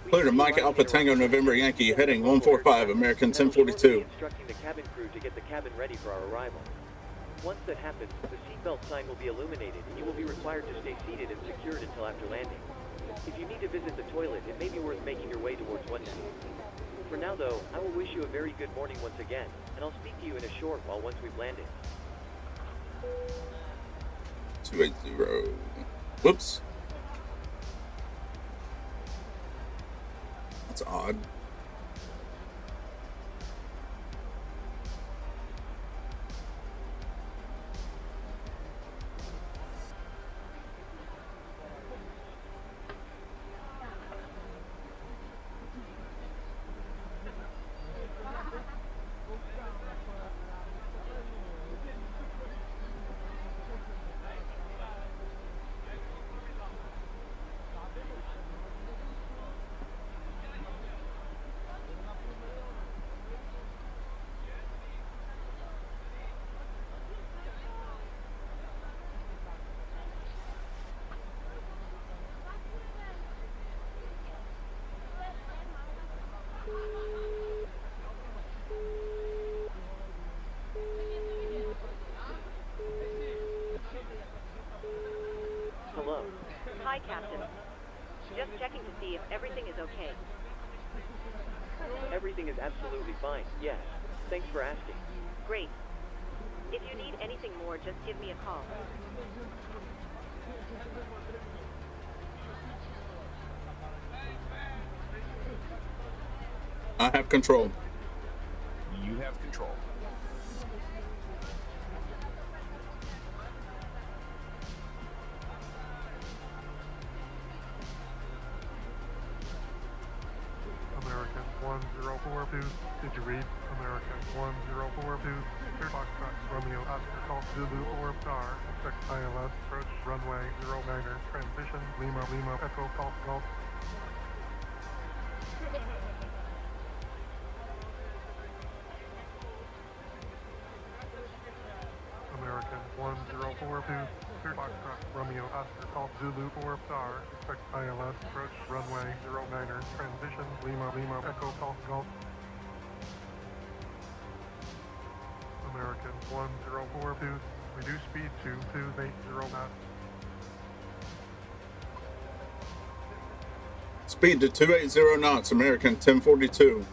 Clear to Mike Alpha Tango November Yankee, heading 145, American 1042. Instructing the cabin crew to get the cabin ready for our arrival. Once that happens, the seatbelt sign will be illuminated and you will be required to stay seated and secured until after landing. If you need to visit the toilet, it may be worth making your way towards one now. For now though, I will wish you a very good morning once again, and I'll speak to you in a short while once we've landed. 280. Whoops. That's odd. Hello. Hi, Captain. Just checking to see if everything is okay. Everything is absolutely fine, yes. Thanks for asking. Great. If you need anything more, just give me a call. I have control. You have control. American 1042, did you read? American 1042, clear Foxtrot, Romeo, Oscar, Golf, Zulu, 4 Star, expect ILS, approach, runway, 09er, transition, Lima, Lima, Echo, Golf, Golf. American 1042, clear Foxtrot, Romeo, Oscar, Golf, Zulu, 4 Star, expect ILS, approach, runway, 09er, transition, Lima, Lima, Echo, Golf, Golf. American 1042, reduce speed to 280 knots. Speed to 280 knots, American 1042.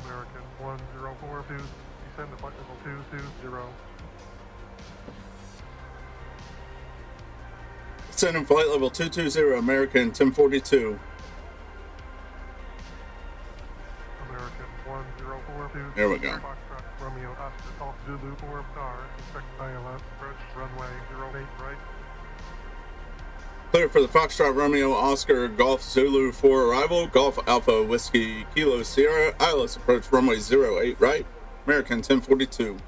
American 1042, descend to flight level 220. Descending flight level 220, American 1042. American 1042. There we go. Foxtrot, Romeo, Oscar, Golf, Zulu, 4 star, expect ILS, approach, runway 08 right. Clear for the Foxtrot, Romeo, Oscar, Golf, Zulu 4 arrival, Golf Alpha, Whiskey, Kilo, Sierra, ILS approach runway 08 right, American 1042.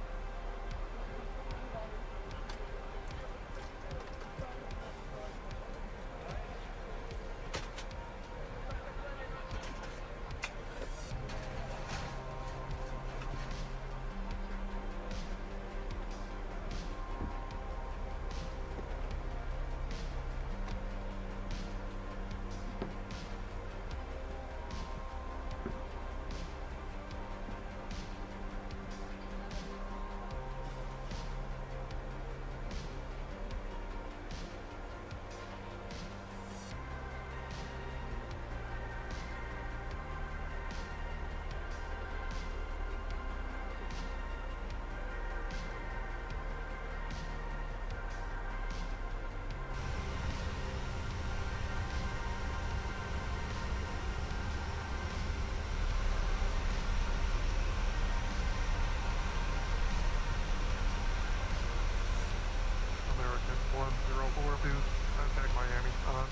American 1042, contact Miami on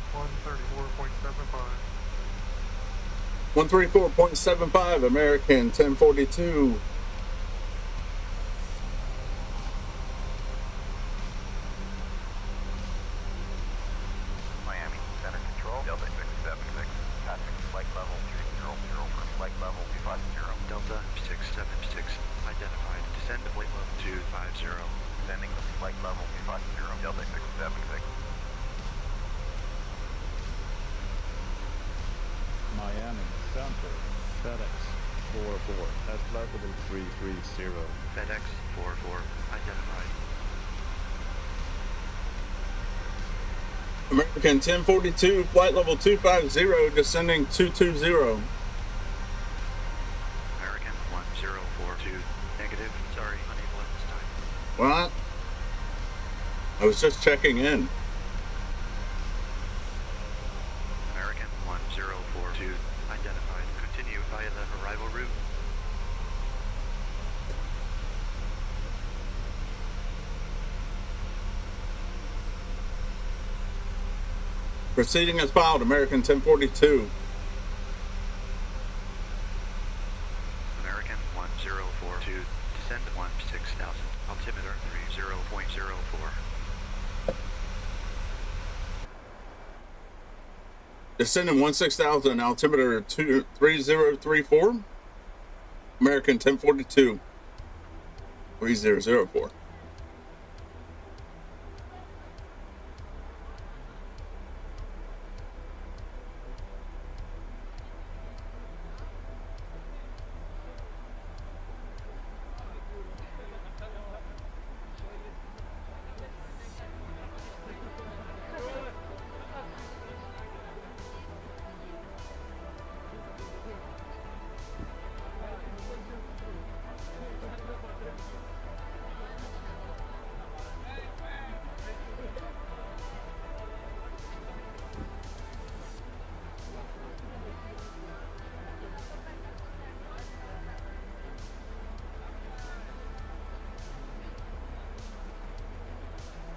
134.75. 134.75, American 1042. Miami, center control, Delta 676, passing flight level 300 for flight level 250. Delta 676, identified, descend to flight level 250, descending to flight level 250, Delta 676. Miami, center, FedEx 44, at flight level 330. FedEx 44, identified. American 1042, flight level 250, descending 220. American 1042, negative, sorry, unable at this time. What? I was just checking in. American 1042, identified, continue via the arrival route. Proceeding as filed, American 1042. American 1042, descend to 16,000, altimeter 30.04. Descending 16,000, altimeter 3034. American 1042. 3004.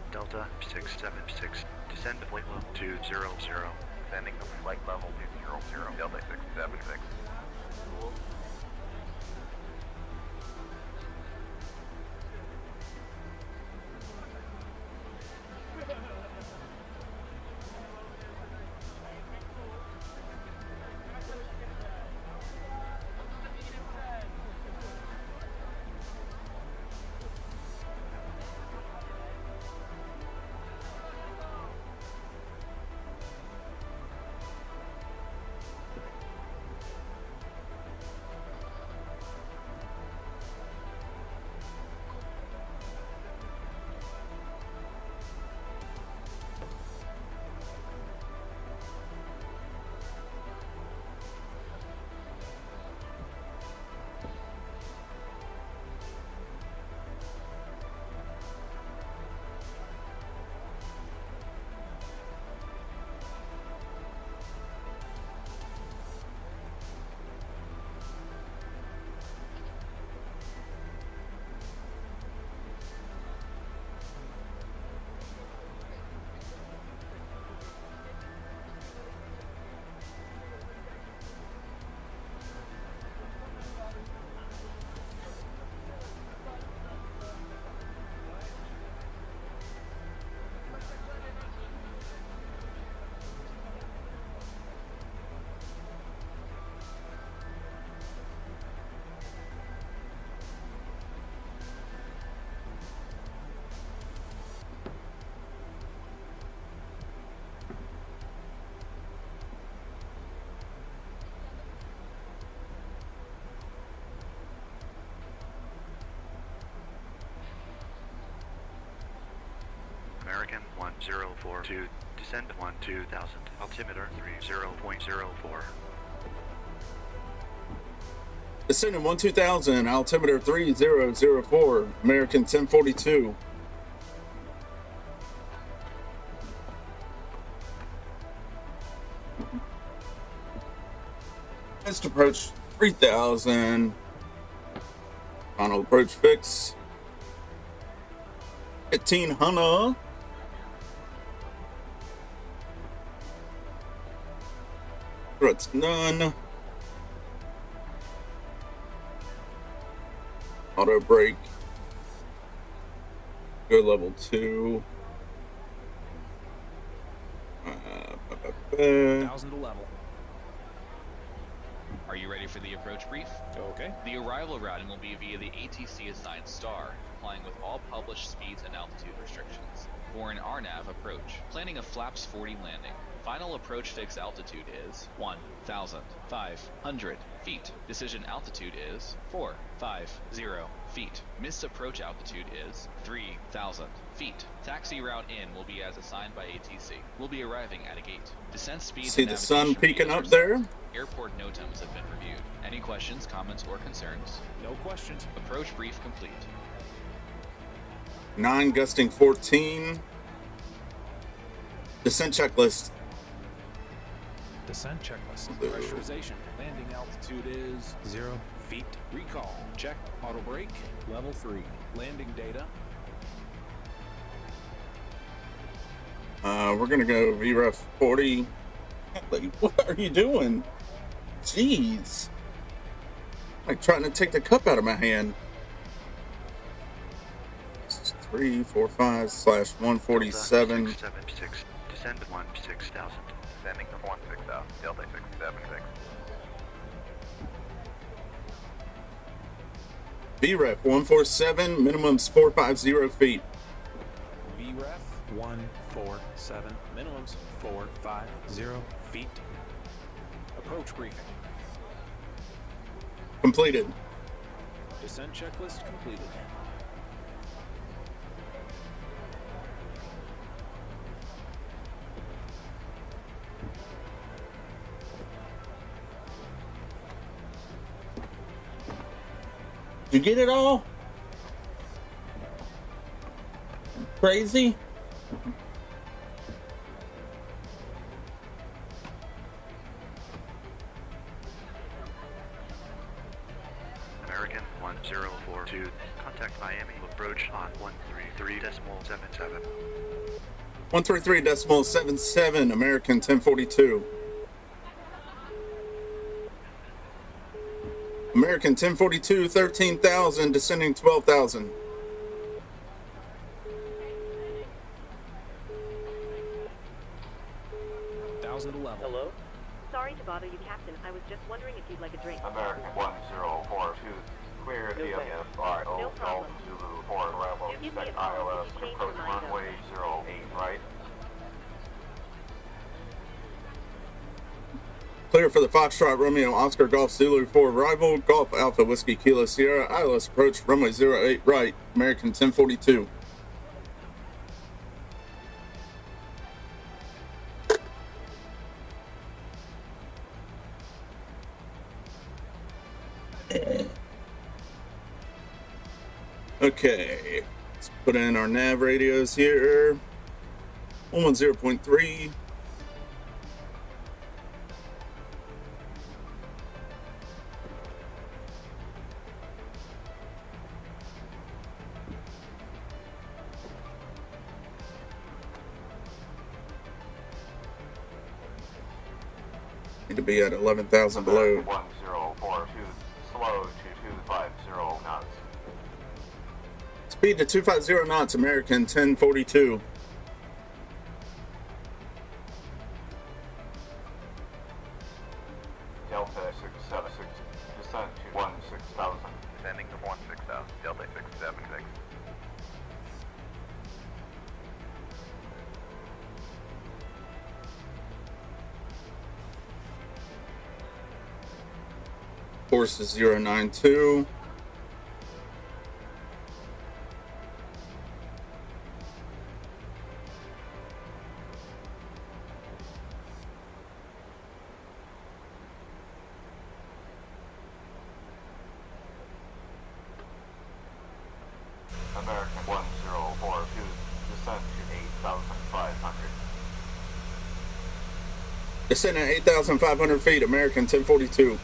Delta 676, descend to flight level 200, descending to flight level 200, Delta 676. American 1042, descend 12,000, altimeter 30.04. Descending 12,000, altimeter 3004, American 1042. Missed approach 3,000. Final approach fix 1,500. Threats none. Auto brake. Go level 2. 1,000 to level. Are you ready for the approach brief? Okay. The arrival routing will be via the ATC assigned star, complying with all published speeds and altitude restrictions. For an RNAV approach, planning a flaps 40 landing. Final approach fix altitude is 1,500 feet. Decision altitude is 450 feet. Missed approach altitude is 3,000 feet. Taxi route in will be as assigned by ATC. We'll be arriving at a gate. Descent speeds See and the sun navigation peeking radios up there? Airport NOTAMs have been reviewed. Any questions, comments, or concerns? No questions. Approach brief complete. 9 gusting 14. Descent checklist. Descent checklist. Pressurization. Landing altitude is 0 feet. Recall. Check. Auto brake. Level 3. Landing data. We're gonna go VREF 40. Like, what are you doing? Jeez. Like trying to take the cup out of my hand. 345/147. 676, descend 16,000. Descending to 16,000, Delta 676. VREF 147, minimum's 450 feet. VREF 147, minimums 450 feet. Approach briefing. Completed. Descent checklist completed. Did you get it all? Crazy? American 1042, contact Miami, approach on 133.77. 133.77, American 1042. American 1042, 13,000, descending 12,000. Hello? Sorry to bother you, Captain. I was just wondering if you'd like a drink. American 1042, clear DFR, No problem. Zulu 4, arrival, Do give me a expect call ILS, if you change approach your mind, runway 08, right? Clear for the Foxtrot Romeo Oscar Golf Zulu 4 arrival, Golf Alpha Whiskey Kilo Sierra, ILS approach runway 08 right, American 1042. Okay, let's put in our nav radios here. 110.3. Need to be at 11,000 below. 1042, slow to 250 knots. Speed to 250 knots, American 1042. Delta 676, descent to 16,000. Descending to 16,000, Delta 676. Course is 092. American 1042, descend to 8,500. Descend at 8,500 feet, American 1042.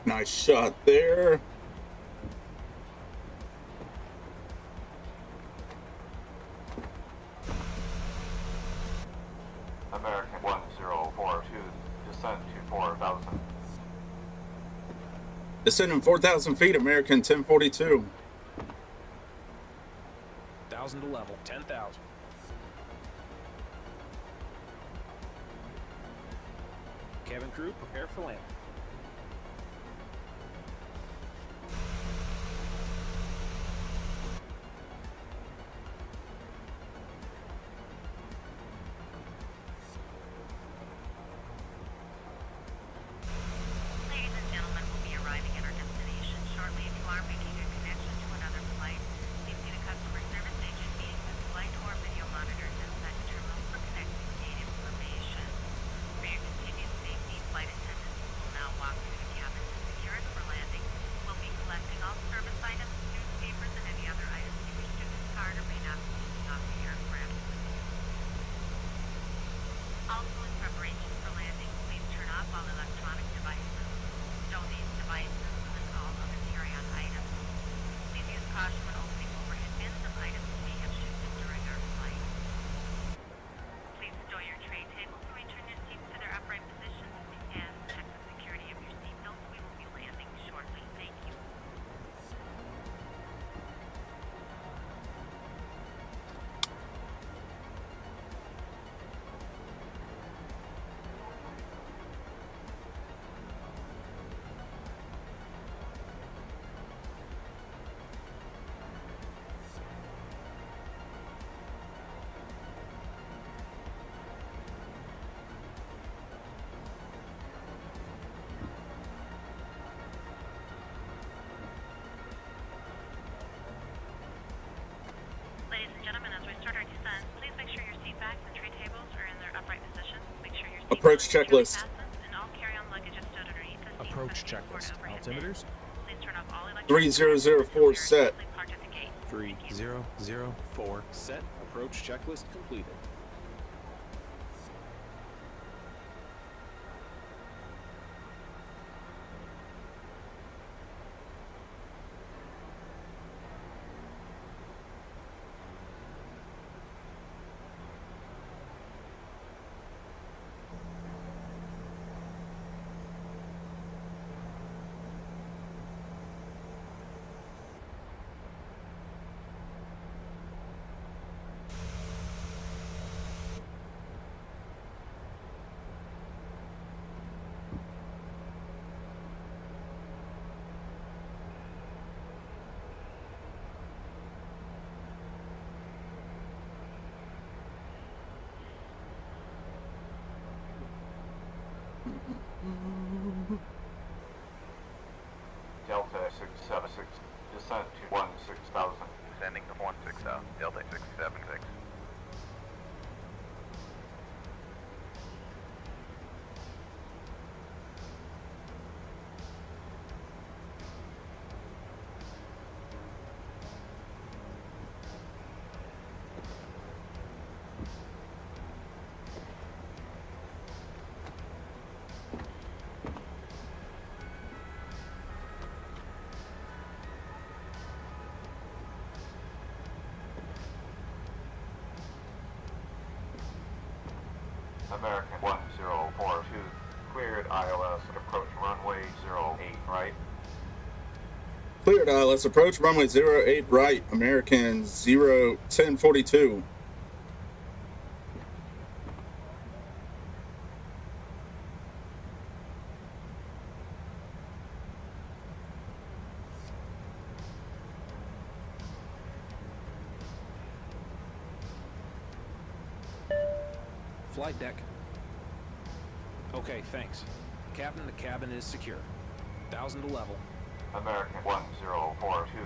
Nice shot there. American 1042, descend to 4,000. Descending 4,000 feet, American 1042. 1,000 to level, 10,000. Cabin crew, prepare for landing. Ladies and gentlemen, we'll be arriving at our destination shortly. If you are making a connection to another flight, please see the customer service agent meeting this flight or video monitors inside the terminal for connecting gate information. For your continued safety, flight attendants will now walk through the cabin to secure it for landing. We'll be collecting all service items, newspapers, and any other items you wish to discard or may not be taking off the aircraft. Also, in preparation for landing, please turn off all electronic devices. Stow these devices and all other carry-on items. Please use caution when opening overhead bins of items you may have shifted during our flight. Please stow your tray tables and return your seats to their upright positions and check the security of your seatbelts. We will be landing shortly. Thank you. Ladies and gentlemen, as we start our descent, please make sure your seat backs and tray tables are in their upright positions. Make sure your seat Approach belts are securely checklist. fastened and all carry-on luggage is stowed underneath the seat. Approach checklist. Altimeters. Please turn off all electronic 3004 set. parked at the gate. 3004 set. Approach checklist completed. Delta 676, descend to 16,000. Descending to 16,000, Delta 676. American 1042, cleared ILS at approach runway 08 right. Cleared ILS approach, runway 08 right, American 1042. Flight deck. Okay, thanks. Captain, the cabin is secure. 1,000 to level. American 1042,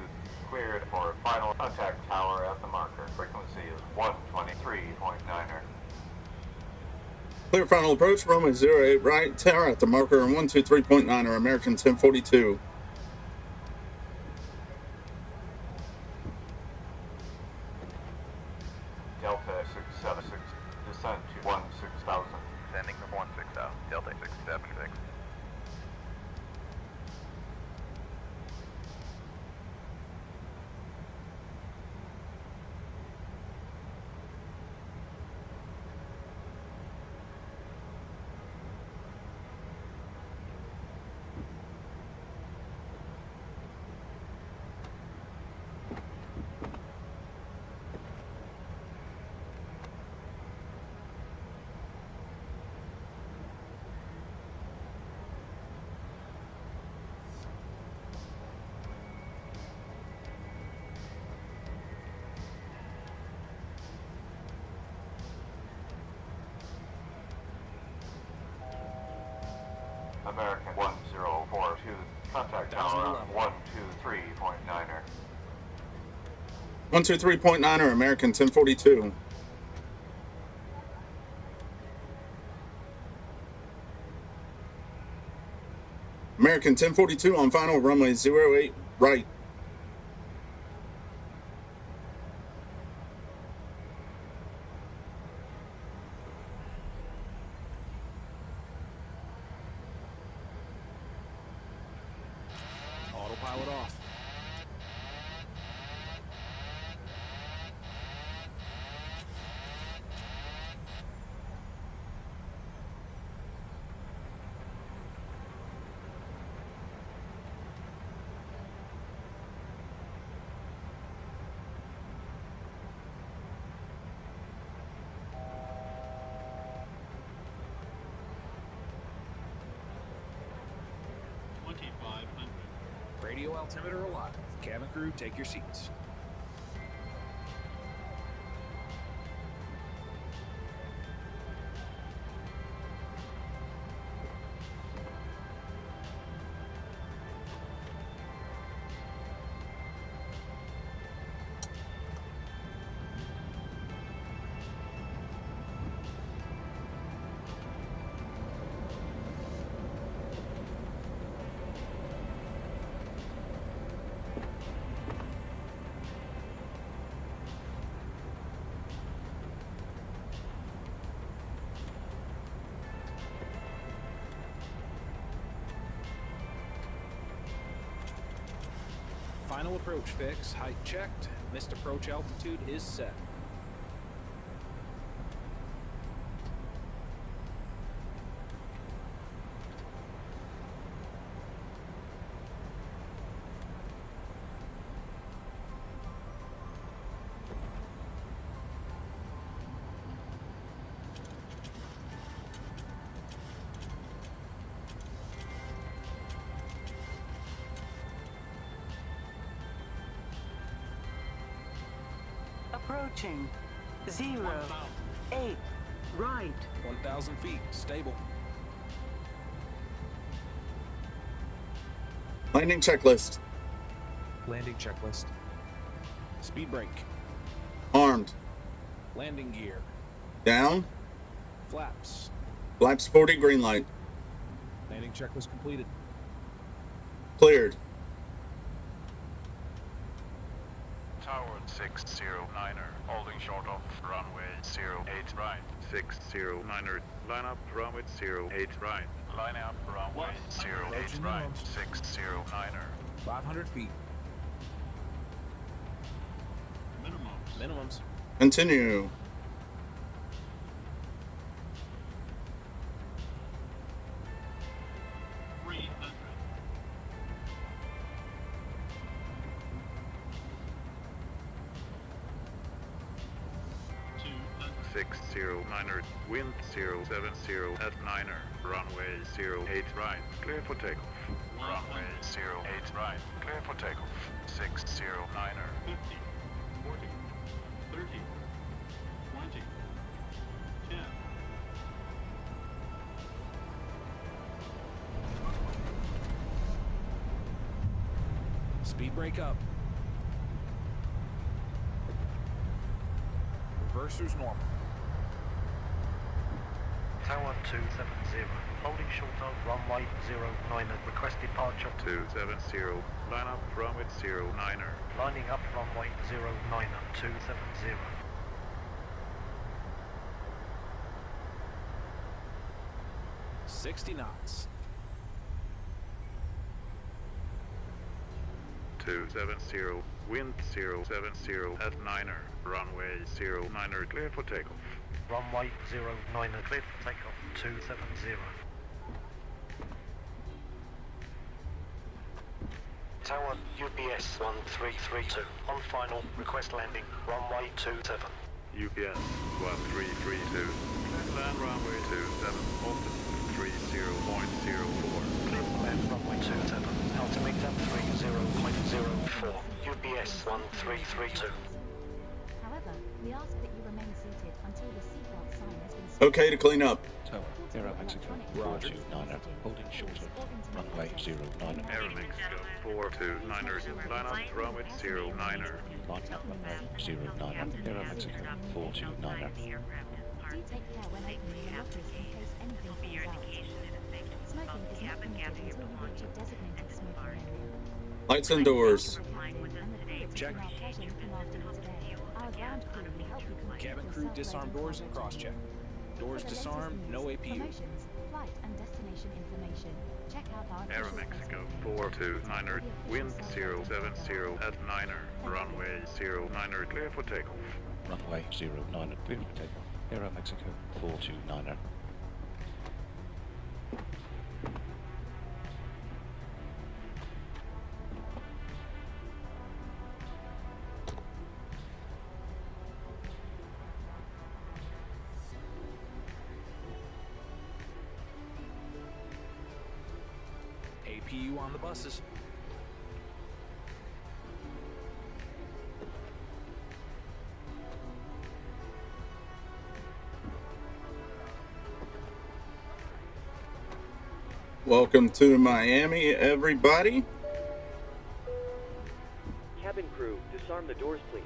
cleared for final contact tower at the marker. Frequency is 123.9er. Clear final approach, runway 08 right, tower at the marker, 123.9er, American 1042. Delta 676, descent to 16,000. Descending to 16,000. Delta 676. American 1042, contact tower on 123.9er. 123.9er, American 1042. American 1042 on final, runway 08 right. Autopilot off. Radio altimeter alive. Cabin crew, take your seats. Final approach fix, height checked, missed approach altitude is set. Approaching 08 right. 1,000 feet, stable. Landing checklist. Landing checklist. Speed brake. Armed. Landing gear. Down. Flaps. Flaps 40, green light. Landing checklist completed. Cleared. Tower 609er, holding short of runway 08 right. 609er, line up runway 08 right. Line up runway 08 right. 609er. 500 feet. Minimums. Continue. Niner, wind 070 at 9er, runway 08 right, clear for takeoff. Runway 08 right, clear for takeoff. 609er. 50, 40, 30, 20, 10, Speed brake up. Reversers normal. Tower 270, holding short of runway 09 at request departure. 270, line up runway 09er. Lining up runway 09 at 270. $60 knots. 270, wind 070 at 9er, runway 09er, clear for takeoff. Runway 09 at clear for takeoff, 270. Tower UPS 1332, on final, request landing, runway 27. UPS 1332, land runway 27, altitude 30.04. Clear for land, runway 27, altimeter 30.04, UPS 1332. However, we ask that you remain seated until the seatbelt sign has been set. Okay to clean up. Tower, Aero Mexico, 429er, holding short of runway 09er. Aero Mexico, 429ers, line up runway 09er. Line up runway 09er, Aero Mexico, 429er. Do take care when opening your lockers in case anything falls out. Smoking is not permitted until you reach a designated smoking area. Lights and doors. Check. Cabin crew disarm doors and cross-check. Doors disarmed, no APU. Promotions, flight and destination information. Check out our Aero Mexico, 429er, wind 070 at 9er, runway 09er, clear for takeoff. Runway 09er, clear for takeoff. Aero Mexico, 429er. APU on the buses. Welcome to Miami, everybody. Cabin crew, disarm the doors, please.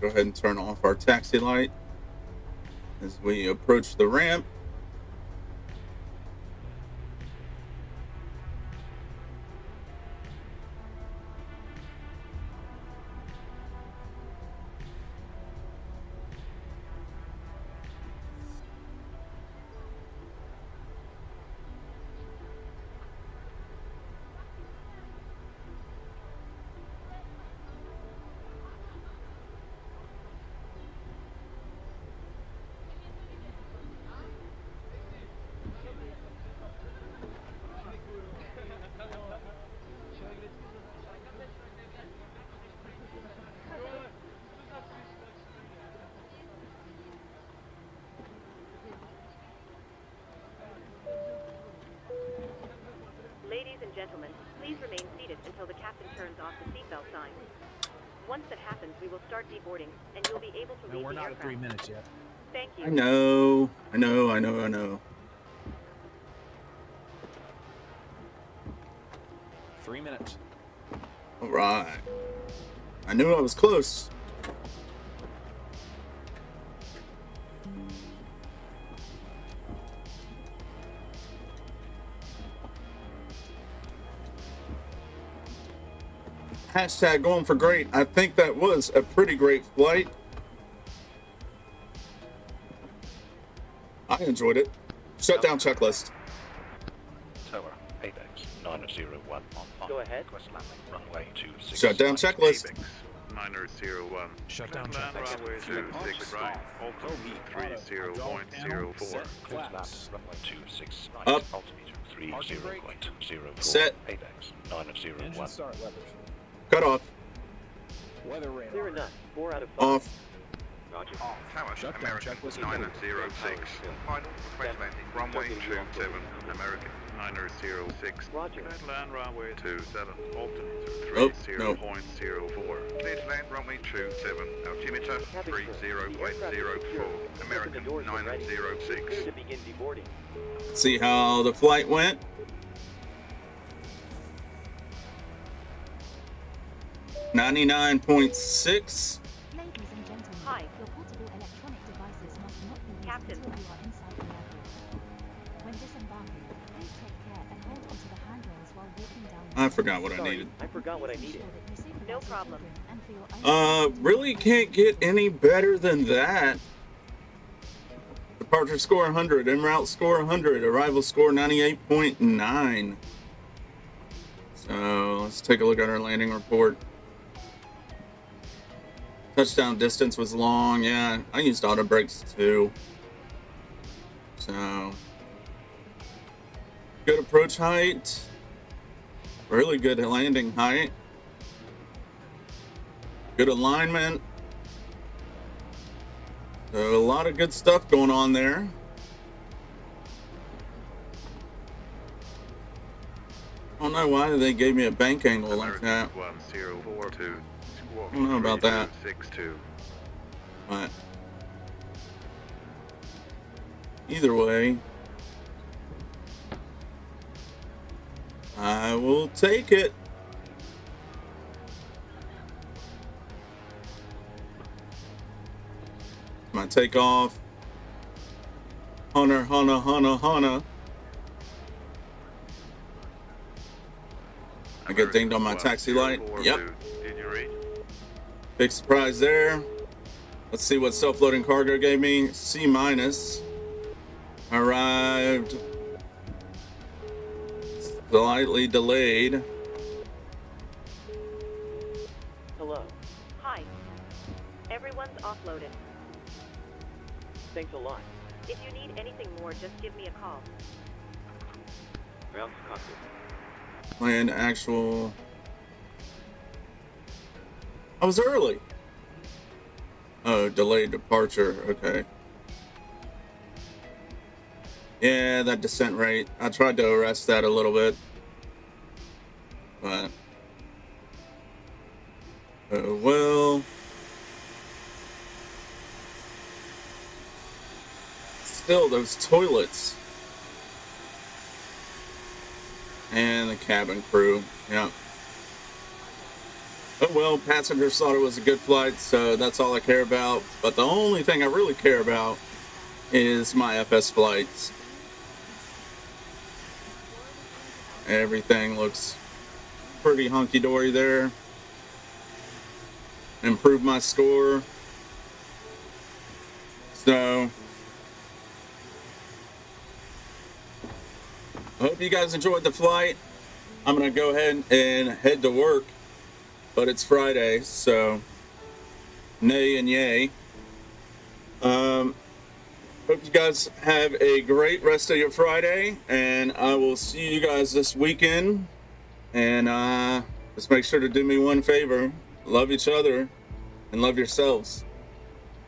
Go ahead and turn off our taxi light as we approach the ramp. Ladies and gentlemen, please remain seated until the captain turns off the seatbelt sign. Once that happens, we will start deboarding, and you'll be able to No, leave we're the not aircraft. at 3 minutes yet. Thank you. I know. 3 minutes. All right. I knew I was close. Hashtag going for great. I think that was a pretty great flight. I enjoyed it. Shutdown checklist. Tower, Apex 901 on Go ahead. request landing, runway 26. Shutdown checklist. 901. Shutdown Land checklist. runway 26 right, altitude 30.04. Flaps. Runway 26 right, Up. altimeter 30.04. Set. Apex 901. Engine start levers. Cut off. Weather radar. Clear enough. 4 out of 5. Off. Roger. Off. Tower, Shutdown American checklist 906. Final request landing. Runway 27, American 906. Roger. Clear to land runway 27, altitude Oh, 30.04. Clear to land runway 27, altimeter 30.04. American 906. Clear to begin deboarding. See how the flight went. $99.6. Ladies and gentlemen, Hi. your portable electronic devices must not be used Captain. until you are inside the aircraft. When disembarking, please take care and hold onto the handrails while walking down. I forgot what I Sorry, needed. I forgot what I needed. No problem. Really can't get any better than that. Departure score 100, en route score 100, arrival score 98.9. So let's take a look at our landing report. Touchdown distance was long. Yeah, I used auto brakes too. So good approach height. Really good landing height. Good alignment. So a lot of good stuff going on there. I don't know why they gave me a bank angle like that. 1042. I don't know about that. 62. But either way, I will take it. My takeoff. Hunter. I get dinged on my taxi light. Yep. Did you read? Big surprise there. Let's see what self-loading cargo gave me. C-. Arrived. Slightly delayed. Hello. Hi. Everyone's offloaded. Thanks a lot. If you need anything more, just give me a call. Ground copy. Land actual. I was early. Oh, delayed departure. Okay. Yeah, that descent rate. I tried to arrest that a little bit. But. Oh, well. Still, those toilets. And the cabin crew. Yeah. Oh well, passengers thought it was a good flight, so that's all I care about. But the only thing I really care about is my FS flights. Everything looks pretty hunky-dory there. Improved my score. So I hope you guys enjoyed the flight. I'm going to go ahead and head to work. But it's Friday, so nay and yay. Hope you guys have a great rest of your Friday. And I will see you guys this weekend. And just make sure to do me one favor. Love each other and love yourselves.